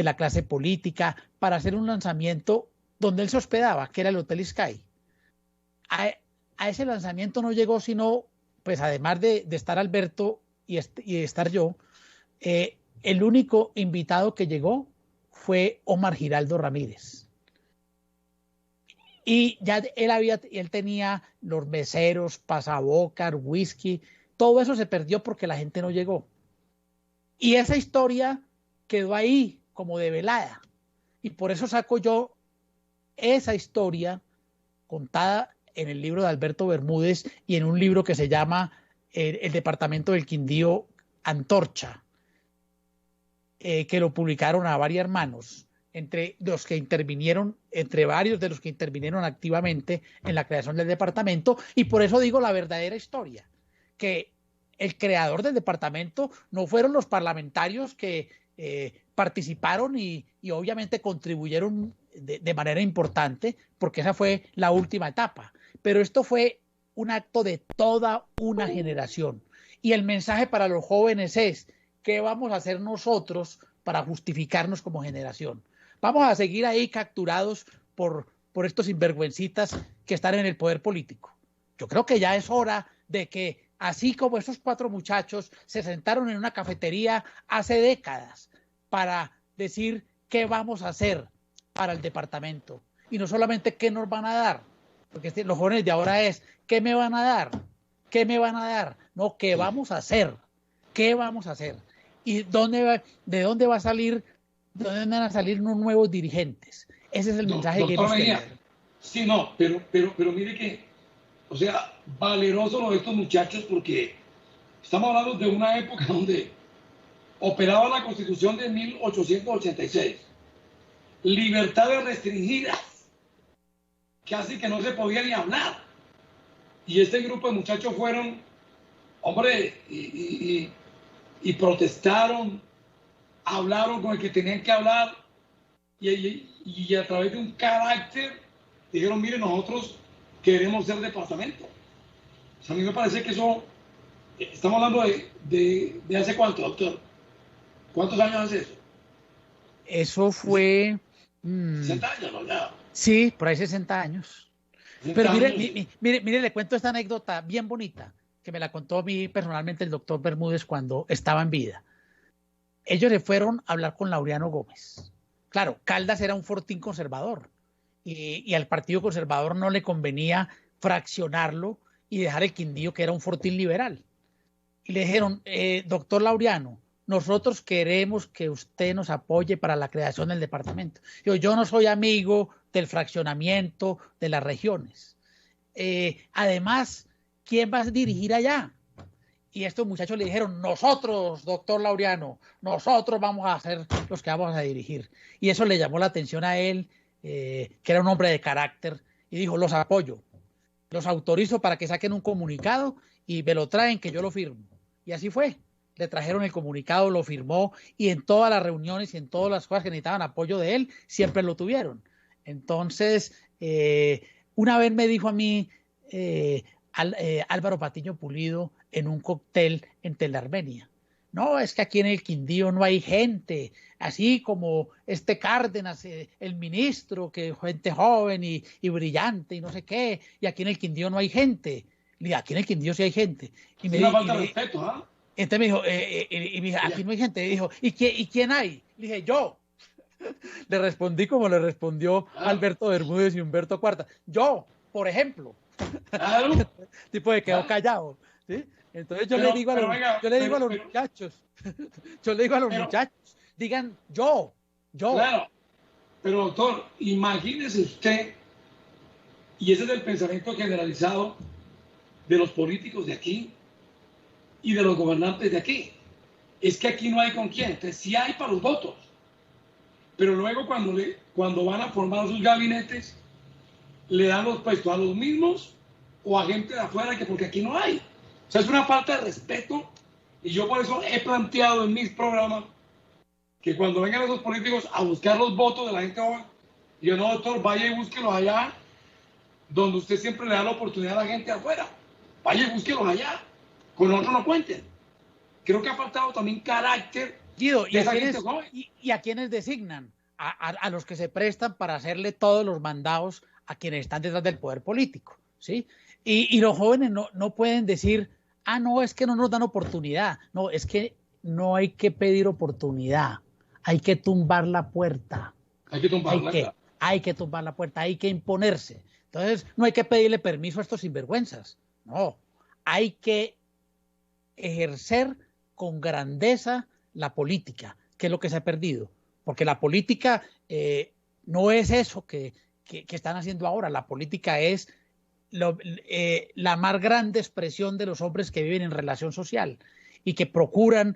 la clase política, para hacer un lanzamiento donde él se hospedaba, que era el Hotel Sky. A ese lanzamiento no llegó sino, pues además de estar Alberto y estar yo, el único invitado que llegó fue Omar Giraldo Ramírez. Y ya él tenía los meseros, pasabocas, whisky, todo eso se perdió porque la gente no llegó. Y esa historia quedó ahí como develada. Y por eso saco yo esa historia contada en el libro de Alberto Bermúdez y en un libro que se llama El Departamento del Quindío, Antorcha, que lo publicaron a varias manos, entre varios de los que intervinieron activamente en la creación del departamento. Y por eso digo la verdadera historia, que el creador del departamento no fueron los parlamentarios que participaron y obviamente contribuyeron de manera importante, porque esa fue la última etapa. Pero esto fue un acto de toda una generación. Y el mensaje para los jóvenes es: ¿qué vamos a hacer nosotros para justificarnos como generación? Vamos a seguir ahí capturados por estos sinvergüencitas que están en el poder político. Yo creo que ya es hora de que, así como esos 4 muchachos se sentaron en una cafetería hace décadas para decir qué vamos a hacer para el departamento, y no solamente qué nos van a dar, porque los jóvenes de ahora es ¿qué me van a dar? ¿Qué me van a dar? No, ¿qué vamos a hacer? ¿Qué vamos a hacer? ¿Y de dónde van a salir unos nuevos dirigentes? Ese es el mensaje que hemos tenido. Sí, no, pero mire que, o sea, valeroso lo de estos muchachos, porque estamos hablando de una época donde operaba la Constitución de 1886. Libertades restringidas, casi que no se podía ni hablar. Y este grupo de muchachos fueron, hombre, y protestaron, hablaron con el que tenían que hablar, y a través de un carácter dijeron: mire, nosotros queremos ser departamento. O sea, a mí me parece que eso, estamos hablando de hace ¿cuánto, doctor? ¿Cuántos años hace eso? Eso fue... 60 años, ¿no? Ya. Sí, por ahí 60 años. 60 Pero años. mire, le cuento esta anécdota bien bonita, que me la contó a mí personalmente el doctor Bermúdez cuando estaba en vida. Ellos se fueron a hablar con Laureano Gómez. Claro, Caldas era un fortín conservador, y al Partido Conservador no le convenía fraccionarlo y dejar el Quindío, que era un fortín liberal. Y le dijeron: doctor Laureano, nosotros queremos que usted nos apoye para la creación del departamento. Yo no soy amigo del fraccionamiento de las regiones. Además, ¿quién va a dirigir allá? Y estos muchachos le dijeron: nosotros, doctor Laureano, nosotros vamos a ser los que vamos a dirigir. Y eso le llamó la atención a él, que era un hombre de carácter, y dijo: los apoyo, los autorizo para que saquen un comunicado y me lo traen, que yo lo firmo. Y así fue. Le trajeron el comunicado, lo firmó, y en todas las reuniones y en todas las cosas que necesitaban apoyo de él, siempre lo tuvieron. Entonces, una vez me dijo a mí Álvaro Patiño Pulido en un cóctel en Telarmenia: no, es que aquí en el Quindío no hay gente, así como este Cárdenas, el ministro, que es gente joven y brillante y no sé qué, y aquí en el Quindío no hay gente. Le dije: aquí en el Quindío sí hay gente. Y me una falta de respeto, ¿ah? Entonces me dijo, y me dijo: aquí no hay gente. Y dijo: ¿y quién hay? Le dije: yo. Le respondí como le respondió Alberto Bermúdez y Humberto Cuarta: yo, por ejemplo. Claro. Tipo de quedó callado, ¿sí? Entonces yo le digo a los muchachos, digan yo. Claro, pero doctor, imagínese usted, y ese es el pensamiento generalizado de los políticos de aquí y de los gobernantes de aquí, es que aquí no hay con quién. Entonces sí hay para los votos, pero luego cuando van a formar sus gabinetes, le dan los puestos a los mismos o a gente de afuera, que porque aquí no hay. O sea, es una falta de respeto, y yo por eso he planteado en mis programas que cuando vengan esos políticos a buscar los votos de la gente joven, yo no, doctor, vaya y búsquelos allá, donde usted siempre le da la oportunidad a la gente de afuera. Vaya y búsquelos allá, con nosotros no cuenten. Creo que ha faltado también carácter. Guido, de esa gente joven. ¿Y a quiénes designan? A los que se prestan para hacerle todos los mandados a quienes están detrás del poder político, ¿sí? Y los jóvenes no pueden decir, no, es que no nos dan oportunidad. No, es que no hay que pedir oportunidad, hay que tumbar la puerta. Hay que tumbarla. Hay que tumbar la puerta, hay que imponerse. Entonces, no hay que pedirle permiso a estos sinvergüenzas, no. Hay que ejercer con grandeza la política, que es lo que se ha perdido. Porque la política no es eso que están haciendo ahora. La política es la más grande expresión de los hombres que viven en relación social y que procuran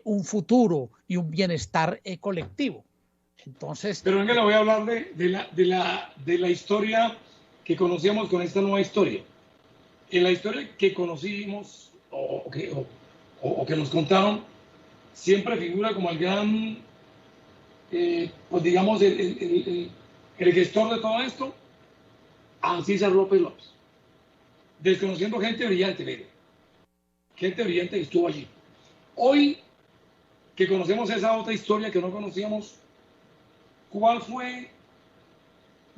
un futuro y un bienestar colectivo. Entonces, pero venga, le voy a hablar de la historia que conocíamos con esta nueva historia. En la historia que conocimos o que nos contaron, siempre figura como el gran, pues digamos, el gestor de todo esto, Ancísar López López. Desconociendo gente brillante, mire. Gente brillante que estuvo allí. Hoy que conocemos esa otra historia que no conocíamos, ¿cuál fue,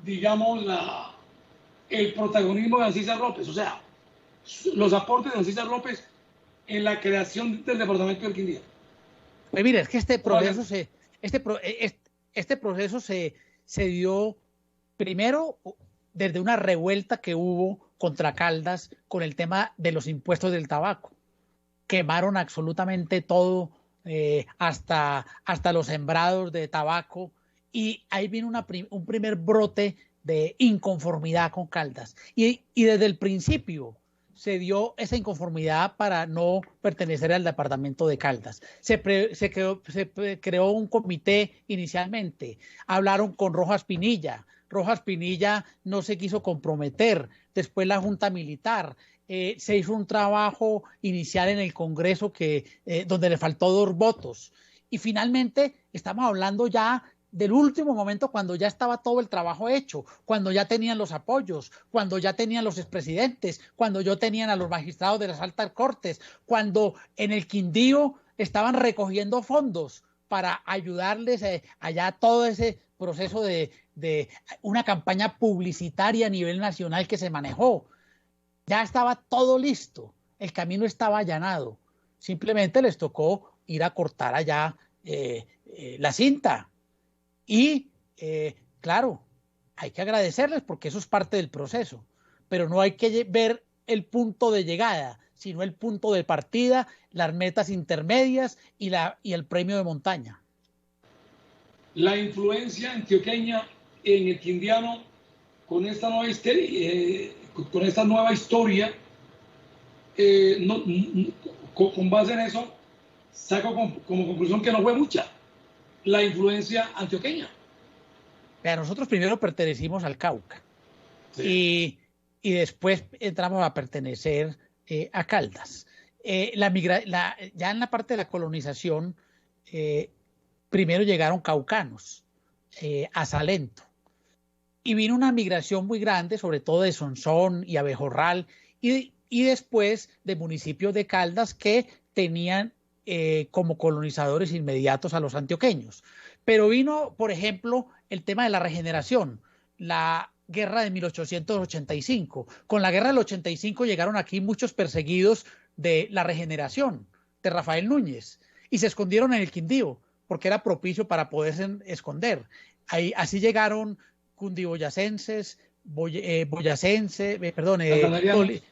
digamos, el protagonismo de Ancísar López? O sea, los aportes de Ancísar López en la creación del departamento del Quindío. Pues mira, es que este proceso se dio primero desde una revuelta que hubo contra Caldas con el tema de los impuestos del tabaco. Quemaron absolutamente todo, hasta los sembrados de tabaco, y ahí vino un primer brote de inconformidad con Caldas. Y desde el principio se dio esa inconformidad para no pertenecer al departamento de Caldas. Se creó un comité inicialmente, hablaron con Rojas Pinilla. Rojas Pinilla no se quiso comprometer, después la Junta Militar, se hizo un trabajo inicial en el Congreso donde le faltó 2 votos, y finalmente estamos hablando ya del último momento, cuando ya estaba todo el trabajo hecho, cuando ya tenían los apoyos, cuando ya tenían los expresidentes, cuando ya tenían a los magistrados de las altas cortes, cuando en el Quindío estaban recogiendo fondos para ayudarles allá todo ese proceso de una campaña publicitaria a nivel nacional que se manejó. Ya estaba todo listo, el camino estaba allanado, simplemente les tocó ir a cortar allá la cinta. Y claro, hay que agradecerles porque eso es parte del proceso, pero no hay que ver el punto de llegada, sino el punto de partida, las metas intermedias y el premio de montaña. La influencia antioqueña en el quindiano con esta nueva historia, con base en eso, saco como conclusión que no fue mucha la influencia antioqueña. Nosotros primero pertenecimos al Cauca, sí, y después entramos a pertenecer a Caldas. Ya en la parte de la colonización, primero llegaron caucanos a Salento, y vino una migración muy grande, sobre todo de Sonsón y Abejorral, y después de municipios de Caldas que tenían como colonizadores inmediatos a los antioqueños. Pero vino, por ejemplo, el tema de la regeneración, la guerra de 1885. Con la guerra del 85 llegaron aquí muchos perseguidos de la regeneración, de Rafael Núñez, y se escondieron en el Quindío, porque era propicio para poderse esconder. Así llegaron cundiboyacenses,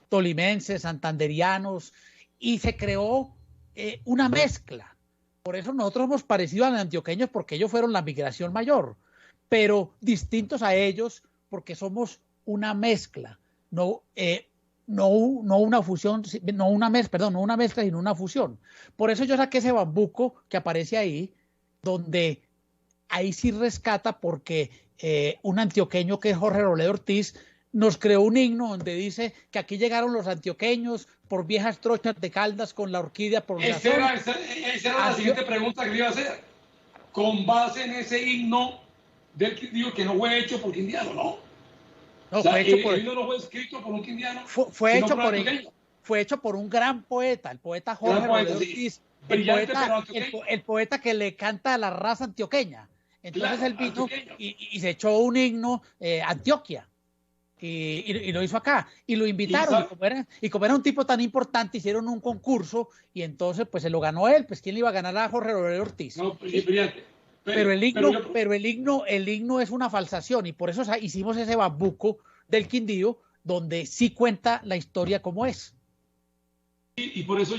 tolimenses, santanderianos, y se creó una mezcla. Por eso nosotros hemos parecido a los antioqueños, porque ellos fueron la migración mayor, pero distintos a ellos porque somos una mezcla, no una fusión, no una mezcla, sino una fusión. Por eso yo saqué ese bambuco que aparece ahí, donde ahí sí rescata porque un antioqueño que es Jorge Robledo Ortiz nos creó un himno donde dice que aquí llegaron los antioqueños por viejas trochas de Caldas con la orquídea por Esa era la siguiente pregunta que le iba a hacer. Con base en ese himno del Quindío, que no fue hecho por quindiano, ¿no? No, O sea, fue hecho por, el himno no fue escrito por un quindiano, fue hecho por un gran poeta, el poeta Jorge Robledo Ortiz, el poeta que le canta a la raza antioqueña. Entonces claro, él vino y se echó un himno Antioquia. Y lo hizo acá, y lo invitaron, y como era un tipo tan importante, hicieron un concurso, y entonces pues se lo ganó él, pues ¿quién le iba a ganar a Jorge Robledo Ortiz? No, pero el himno es una falsación, y por eso hicimos ese bambuco del Quindío, donde sí cuenta la historia como es. Y por eso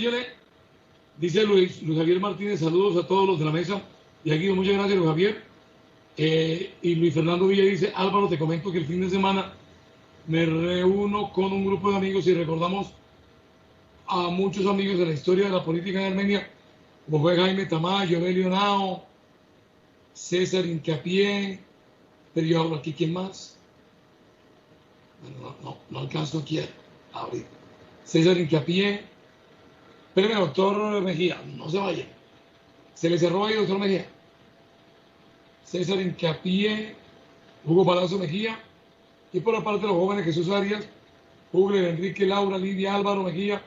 dice Luis Javier Martínez, saludos a todos los de la mesa, y aquí muchas gracias Luis Javier, y Luis Fernando Villa dice, Álvaro, te comento que el fin de semana me reúno con un grupo de amigos y recordamos a muchos amigos de la historia de la política en Armenia, como fue Jaime Tamayo, Evelio Nao, César Incapié, pero yo hablo aquí, ¿quién más? No alcanzo aquí a abrir. César Incapié, espérame, doctor Mejía, no se vaya. Se le cerró ahí, doctor Mejía. César Incapié, Hugo Palazzo Mejía, y por la parte de los jóvenes Jesús Arias, Ugler, Enrique, Laura, Lidia, Álvaro Mejía,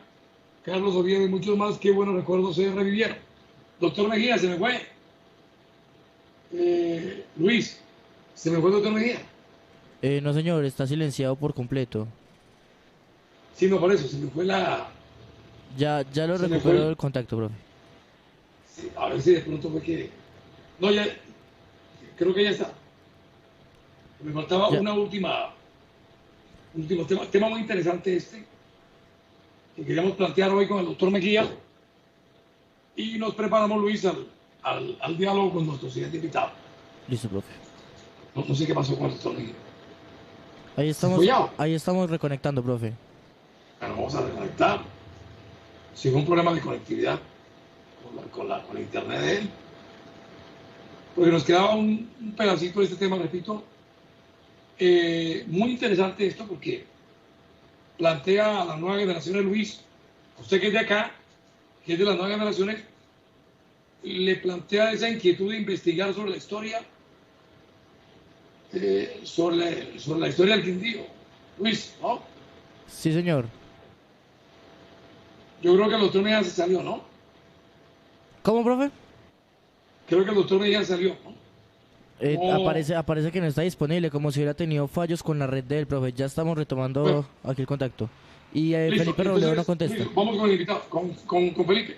Carlos Oviedo y muchos más. Qué buenos recuerdos se revivieron. Doctor Mejía, se me fue. Luis, ¿se me fue el doctor Mejía? No, señor, está silenciado por completo. Sí, no, por eso, se me fue la... Ya lo recuperó el contacto, profe. Sí, a ver si de pronto fue que... No, ya... Creo que ya está. Me faltaba una último tema muy interesante que queríamos plantear hoy con el doctor Mejía, y nos preparamos, Luis, al diálogo con nuestro siguiente invitado. Listo, profe. No sé qué pasó con el doctor Mejía. Ahí estamos reconectando, profe. Bueno, vamos a reconectar. Si hubo un problema de conectividad con la internet de él, porque nos quedaba un pedacito de este tema, repito. Muy interesante esto porque plantea a las nuevas generaciones, Luis, usted que es de acá, que es de las nuevas generaciones, le plantea esa inquietud de investigar sobre la historia, sobre la historia del Quindío. Luis, ¿no? Sí, señor. Yo creo que el doctor Mejía se salió, ¿no? ¿Cómo, profe? Creo que el doctor Mejía salió, ¿no? Aparece que no está disponible, como si hubiera tenido fallos con la red del profe. Ya estamos retomando aquí el contacto. Y Felipe Robledo no contesta. Listo, vamos con el invitado, con Felipe.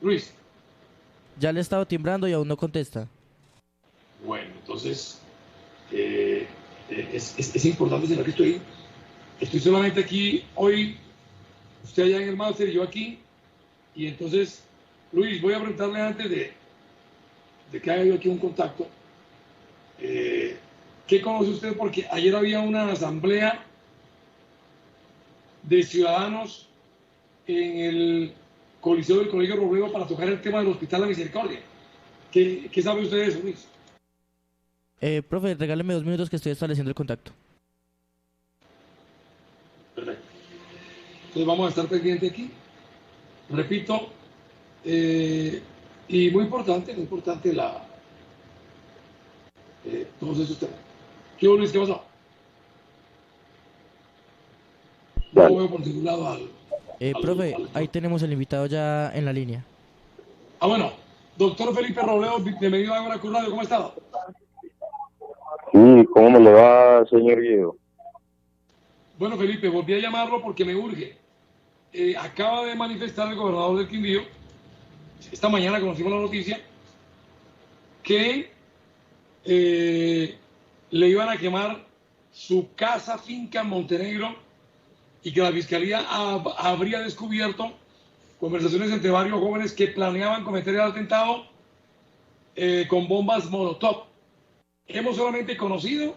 Luis. Ya le he estado timbrando y aún no contesta. Bueno, entonces es importante saber que estoy solamente aquí hoy, usted allá en el máster y yo aquí. Y entonces, Luis, voy a preguntarle antes de que haya yo aquí un contacto. ¿Qué conoce usted? Porque ayer había una asamblea de ciudadanos en el Coliseo del Colegio Robledo para tocar el tema del Hospital La Misericordia. ¿Qué sabe usted de eso, Luis? Profe, regáleme 2 minutos que estoy estableciendo el contacto. Perfecto. Entonces vamos a estar pendientes aquí. Repito, y muy importante todos esos temas. ¿Qué Luis? ¿Qué pasó? No veo por ningún lado profe, ahí tenemos el invitado ya en la línea. Bueno, doctor Felipe Robledo, bienvenido a Ágora Radio, ¿cómo está? Sí, ¿cómo me le va, señor Guido? Bueno, Felipe, volví a llamarlo porque me urge. Acaba de manifestar el gobernador del Quindío, esta mañana conocimos la noticia, que le iban a quemar su casa finca en Montenegro y que la fiscalía habría descubierto conversaciones entre varios jóvenes que planeaban cometer el atentado con bombas Molotov. Hemos solamente conocido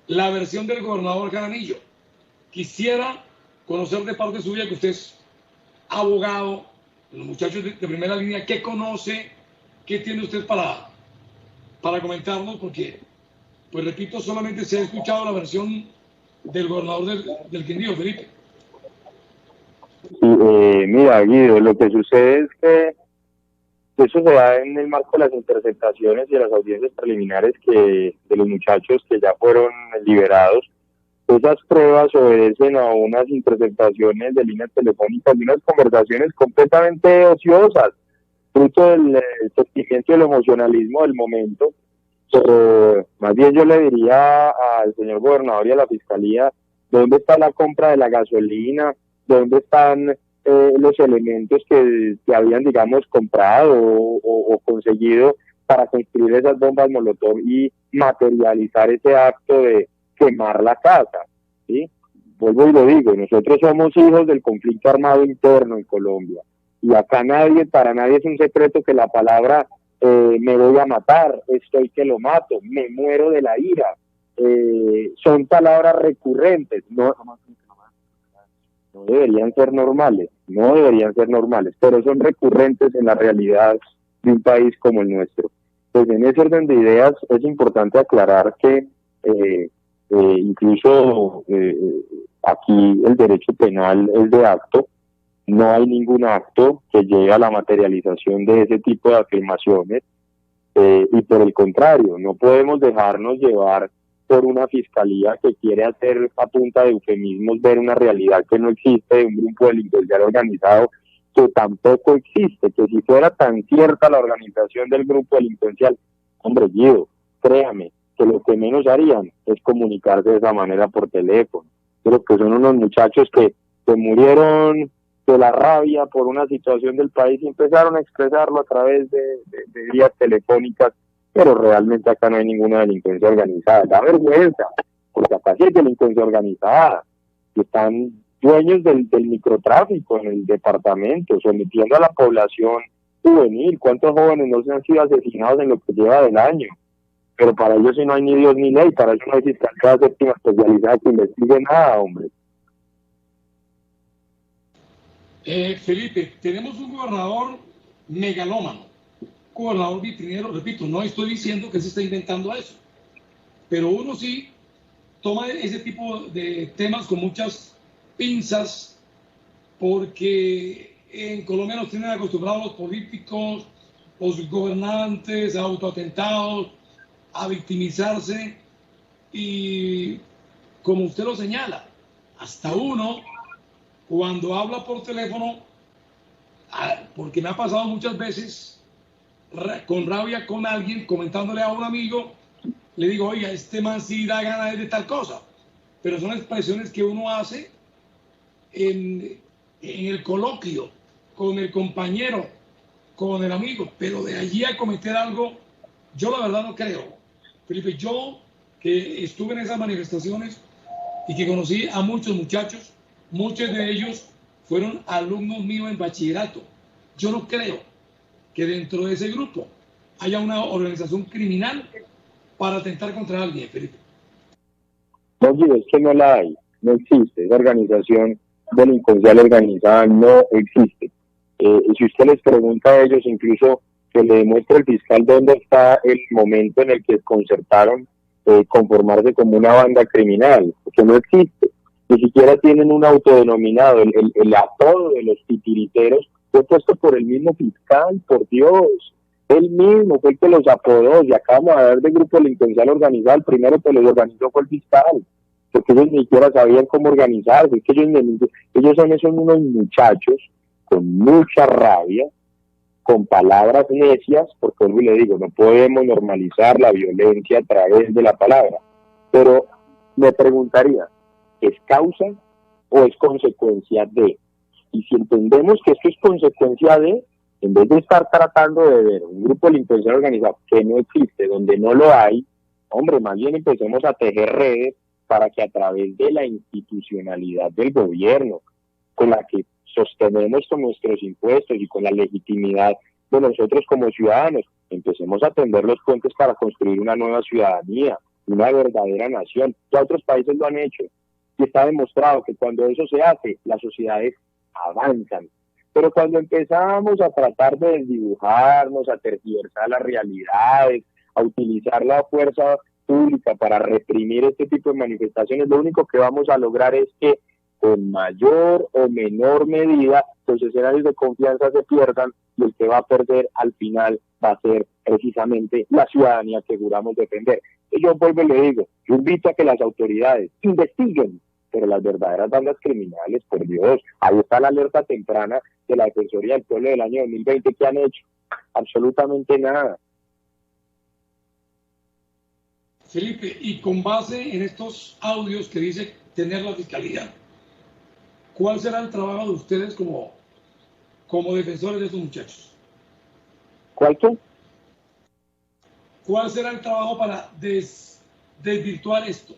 la versión del gobernador Jaramillo. Quisiera conocer de parte suya, que usted es abogado, los muchachos de primera línea, ¿qué conoce? ¿qué tiene usted para comentarnos? Porque, pues repito, solamente se ha escuchado la versión del gobernador del Quindío, Felipe. Sí, mira, Guido, lo que sucede es que eso se da en el marco de las interceptaciones y de las audiencias preliminares de los muchachos que ya fueron liberados. Esas pruebas obedecen a unas interceptaciones de líneas telefónicas y unas conversaciones completamente ociosas, fruto del sentimiento y el emocionalismo del momento. Pero más bien yo le diría al señor gobernador y a la fiscalía, ¿dónde está la compra de la gasolina? ¿Dónde están los elementos que habían, digamos, comprado o conseguido para construir esas bombas Molotov y materializar ese acto de quemar la casa? ¿Sí? Vuelvo y lo digo, nosotros somos hijos del conflicto armado interno en Colombia, y acá para nadie es un secreto que la palabra me voy a matar, estoy que lo mato, me muero de la ira, son palabras recurrentes, no deberían ser normales, pero son recurrentes en la realidad de un país como el nuestro. Pues en ese orden de ideas es importante aclarar que incluso aquí el derecho penal es de acto, no hay ningún acto que llegue a la materialización de ese tipo de afirmaciones, y por el contrario, no podemos dejarnos llevar por una fiscalía que quiere hacer a punta de eufemismos ver una realidad que no existe, de un grupo delincuencial organizado que tampoco existe, que si fuera tan cierta la organización del grupo delincuencial, hombre, Guido, créame, que lo que menos harían es comunicarse de esa manera por teléfono. Creo que son unos muchachos que murieron de la rabia por una situación del país y empezaron a expresarlo a través de vías telefónicas, pero realmente acá no hay ninguna delincuencia organizada. Da vergüenza, porque acá sí hay delincuencia organizada, que están dueños del microtráfico en el departamento, sometiendo a la población juvenil. ¿Cuántos jóvenes no se han sido asesinados en lo que lleva del año? Pero para ellos sí no hay ni Dios ni ley, para eso no hay fiscalía séptima especializada que investigue nada, hombre. Felipe, tenemos un gobernador megalómano, gobernador vitrinero, repito, no estoy diciendo que se está inventando eso, pero uno sí toma ese tipo de temas con muchas pinzas, porque en Colombia nos tienen acostumbrados los políticos, los gobernantes, a autoatentados, a victimizarse, y como usted lo señala, hasta uno cuando habla por teléfono, porque me ha pasado muchas veces, con rabia con alguien, comentándole a un amigo, le digo, oiga, este man sí da ganas de tal cosa, pero son expresiones que uno hace en el coloquio, con el compañero, con el amigo, pero de allí a cometer algo, yo la verdad no creo. Felipe, yo que estuve en esas manifestaciones y que conocí a muchos muchachos, muchos de ellos fueron alumnos míos en bachillerato. Yo no creo que dentro de ese grupo haya una organización criminal para atentar contra alguien, Felipe. No, es que no la hay, no existe. Esa organización delincuencial organizada no existe. Y si usted les pregunta a ellos, incluso que le demuestre el fiscal dónde está el momento en el que concertaron conformarse como una banda criminal, porque no existe. Ni siquiera tienen un autodenominado, el apodo de los titiriteros fue puesto por el mismo fiscal, por Dios, él mismo fue el que los apodó, y acabamos de ver de grupo delincuencial organizado, el primero que los organizó fue el fiscal, porque ellos ni siquiera sabían cómo organizarse, es que ellos son unos muchachos con mucha rabia, con palabras necias, porque hoy le digo, no podemos normalizar la violencia a través de la palabra, pero me preguntaría, ¿es causa o es consecuencia de? Y si entendemos que esto es consecuencia de, en vez de estar tratando de ver un grupo delincuencial organizado que no existe, donde no lo hay, hombre, más bien empecemos a tejer redes para que a través de la institucionalidad del gobierno, con la que sostenemos con nuestros impuestos y con la legitimidad de nosotros como ciudadanos, empecemos a tender los puentes para construir una nueva ciudadanía, una verdadera nación. Ya otros países lo han hecho y está demostrado que cuando eso se hace, las sociedades avanzan. Pero cuando empezamos a tratar de desdibujarnos, a tergiversar las realidades, a utilizar la fuerza pública para reprimir este tipo de manifestaciones, lo único que vamos a lograr es que con mayor o menor medida los escenarios de confianza se pierdan, y el que va a perder al final va a ser precisamente la ciudadanía que juramos defender. Y yo vuelvo y le digo, yo invito a que las autoridades investiguen, pero las verdaderas bandas criminales, por Dios, ahí está la alerta temprana de la Defensoría del Pueblo del año 2020, ¿qué han hecho? Absolutamente nada. Felipe, y con base en estos audios que dice tener la Fiscalía, ¿cuál será el trabajo de ustedes como defensores de estos muchachos? ¿Cuál qué? ¿Cuál será el trabajo para desvirtuar esto?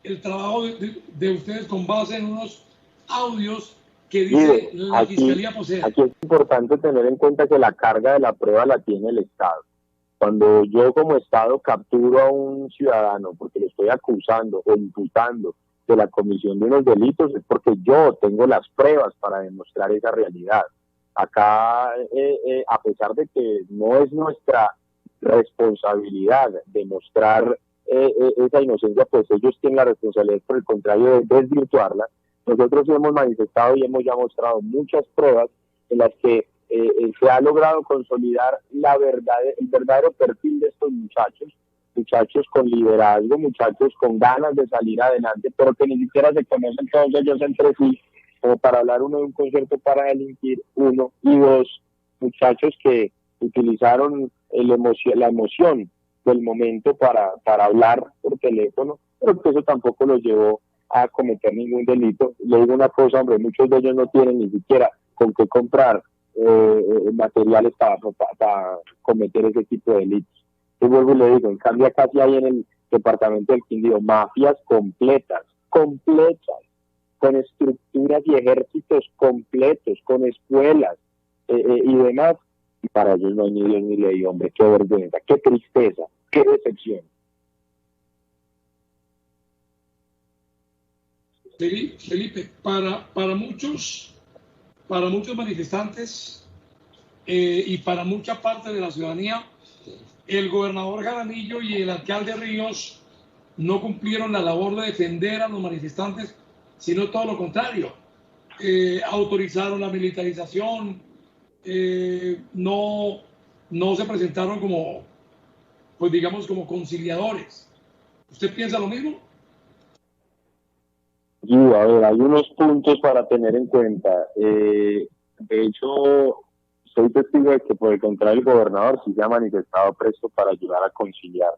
El trabajo de ustedes con base en unos audios que dice la Fiscalía posee. Aquí es importante tener en cuenta que la carga de la prueba la tiene el Estado. Cuando yo como Estado capturo a un ciudadano porque lo estoy acusando o imputando de la comisión de unos delitos, es porque yo tengo las pruebas para demostrar esa realidad. Acá, a pesar de que no es nuestra responsabilidad demostrar esa inocencia, pues ellos tienen la responsabilidad, por el contrario, de desvirtuarla. Nosotros hemos manifestado y hemos ya mostrado muchas pruebas en las que se ha logrado consolidar el verdadero perfil de estos muchachos con liderazgo, muchachos con ganas de salir adelante, pero que ni siquiera se conocen todos ellos entre sí, como para hablar uno de un concierto para delinquir, uno, y dos, muchachos que utilizaron la emoción del momento para hablar por teléfono, pero que eso tampoco los llevó a cometer ningún delito. Le digo una cosa, hombre, muchos de ellos no tienen ni siquiera con qué comprar materiales para cometer ese tipo de delitos. Yo vuelvo y le digo, en cambio acá sí hay en el departamento del Quindío mafias completas, con estructuras y ejércitos completos, con escuelas y demás, y para ellos no hay ni Dios ni ley, hombre, qué vergüenza, qué tristeza, qué decepción. Felipe, para muchos manifestantes y para mucha parte de la ciudadanía, el gobernador Jaramillo y el alcalde Ríos no cumplieron la labor de defender a los manifestantes, sino todo lo contrario. Autorizaron la militarización, no se presentaron como, pues digamos, como conciliadores. ¿Usted piensa lo mismo? Sí, a ver, hay unos puntos para tener en cuenta. De hecho, soy testigo de que por el contrario el gobernador sí se ha manifestado presto para ayudar a conciliar.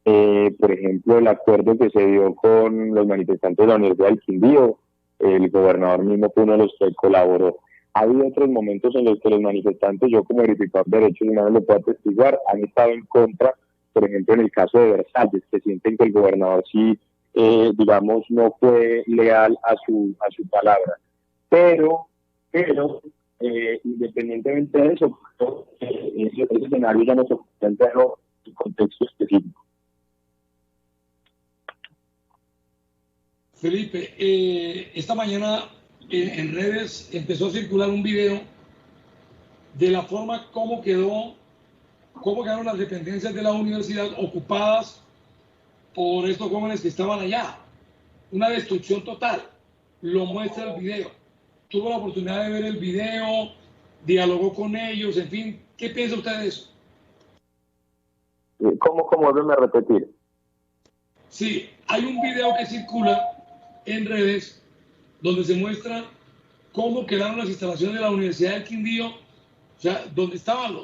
Por ejemplo, el acuerdo que se dio con los manifestantes de la Universidad del Quindío, el gobernador mismo fue uno de los que colaboró. Ha habido otros momentos en los que los manifestantes, yo como verificador de derechos humanos lo puedo atestiguar, han estado en contra, por ejemplo, en el caso de Versalles, que sienten que el gobernador sí, digamos, no fue leal a su palabra. Pero independientemente de eso, ese escenario ya no se presenta en el contexto específico. Felipe, esta mañana en redes empezó a circular un video de la forma cómo quedaron las dependencias de la universidad ocupadas por estos jóvenes que estaban allá. Una destrucción total. Lo muestra el video. Tuvo la oportunidad de ver el video, dialogó con ellos, en fin. ¿Qué piensa usted de eso? ¿Cómo debe repetir? Sí, hay un video que circula en redes donde se muestra cómo quedaron las instalaciones de la Universidad del Quindío, o sea, donde estaban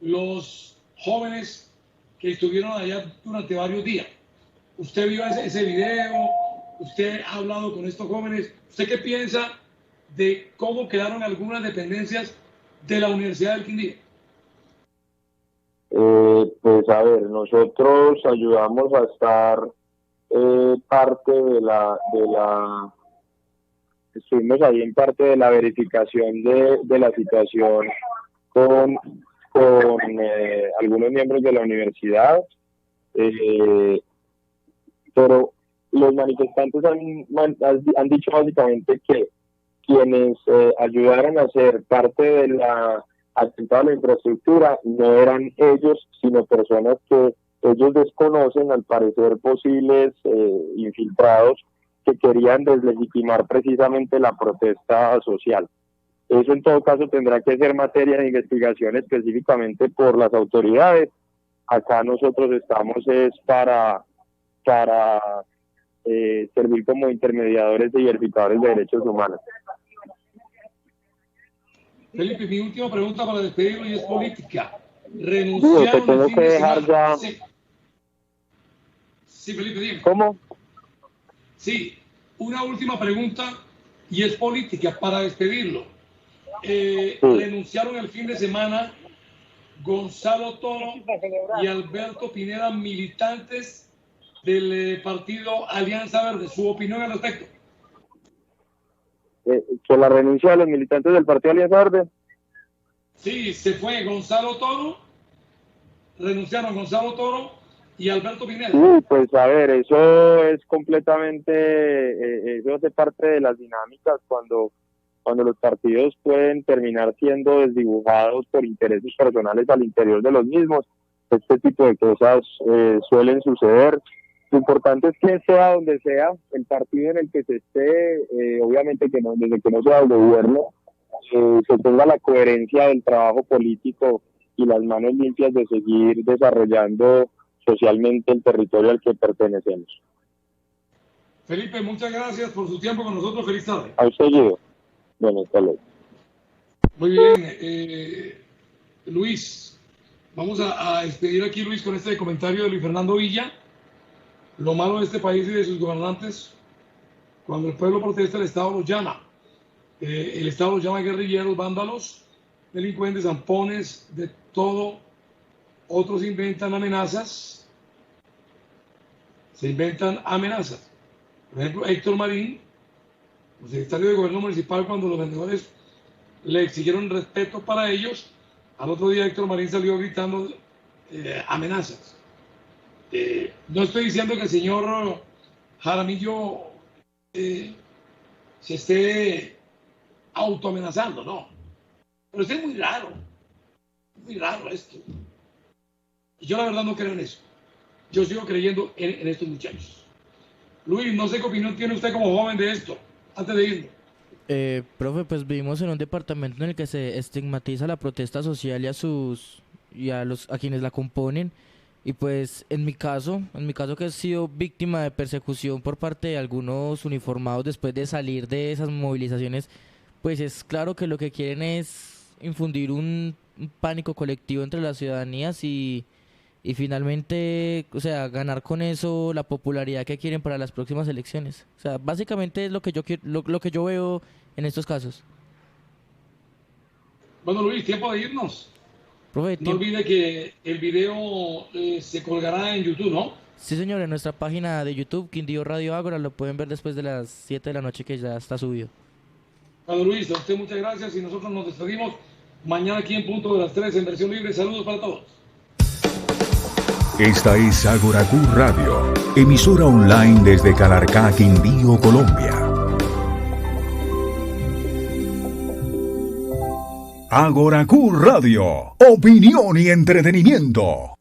los jóvenes que estuvieron allá durante varios días. ¿Usted vio ese video? ¿Usted ha hablado con estos jóvenes? ¿Usted qué piensa de cómo quedaron algunas dependencias de la Universidad del Quindío? Pues a ver, nosotros ayudamos a estar parte estuvimos ahí en parte de la verificación de la situación con algunos miembros de la universidad, pero los manifestantes han dicho básicamente que quienes ayudaron a ser parte de la atentado a la infraestructura no eran ellos, sino personas que ellos desconocen, al parecer posibles infiltrados que querían deslegitimar precisamente la protesta social. Eso en todo caso tendrá que ser materia de investigación específicamente por las autoridades. Acá nosotros estamos es para servir como intermediadores y verificadores de derechos humanos. Felipe, mi última pregunta para despedirlo y es política. Te Renunciaron tengo el fin que de dejar semana. ya. Sí, Felipe, dime. ¿Cómo? Sí, una última pregunta y es política para despedirlo. Renunciaron el fin de semana Gonzalo Toro y Alberto Pineda, militantes del partido Alianza Verde. ¿Su opinión al respecto? Que la renuncia de los militantes del partido Alianza Verde. Sí, se fue Gonzalo Toro, renunciaron Gonzalo Toro y Alberto Pineda. Pues a ver, eso es completamente, eso hace parte de las dinámicas cuando los partidos pueden terminar siendo desdibujados por intereses personales al interior de los mismos. Este tipo de cosas suelen suceder. Lo importante es que sea donde sea, el partido en el que se esté, obviamente que no, desde que no sea el gobierno, se tenga la coherencia del trabajo político y las manos limpias de seguir desarrollando socialmente el territorio al que pertenecemos. Felipe, muchas gracias por su tiempo con nosotros. Feliz tarde. A usted, Guido. Bueno, hasta luego. Muy bien. Luis, vamos a despedir aquí, Luis, con este comentario de Luis Fernando Villa. Lo malo de este país y de sus gobernantes, cuando el pueblo protesta, el Estado los llama. El Estado los llama guerrilleros, vándalos, delincuentes, zampones, de todo. Otros inventan amenazas. Se inventan amenazas. Por ejemplo, Héctor Marín, el secretario de Gobierno Municipal, cuando los vendedores le exigieron respeto para ellos, al otro día Héctor Marín salió gritando amenazas. No estoy diciendo que el señor Jaramillo se esté autoamenazando, no. Pero es muy raro esto. Y yo la verdad no creo en eso. Yo sigo creyendo en estos muchachos. Luis, no sé qué opinión tiene usted como joven de esto, antes de irme. Profe, pues vivimos en un departamento en el que se estigmatiza la protesta social y a quienes la componen. Y pues en mi caso que he sido víctima de persecución por parte de algunos uniformados después de salir de esas movilizaciones, pues es claro que lo que quieren es infundir un pánico colectivo entre las ciudadanías y finalmente, o sea, ganar con eso la popularidad que quieren para las próximas elecciones. O sea, básicamente es lo que yo veo en estos casos. Bueno, Luis, tiempo de irnos. Profe, no olvide que el video se colgará en YouTube, ¿no? Sí, señor, en nuestra página de YouTube, Quindío Radio Ágora, lo pueden ver después de las 7 de la noche que ya está subido. Bueno, Luis, a usted muchas gracias y nosotros nos despedimos mañana aquí en punto de las 3 en versión libre. Saludos para todos. Esta es Ágora Q Radio, emisora online desde Calarcá, Quindío, Colombia. Ágora Q Radio, opinión y entretenimiento.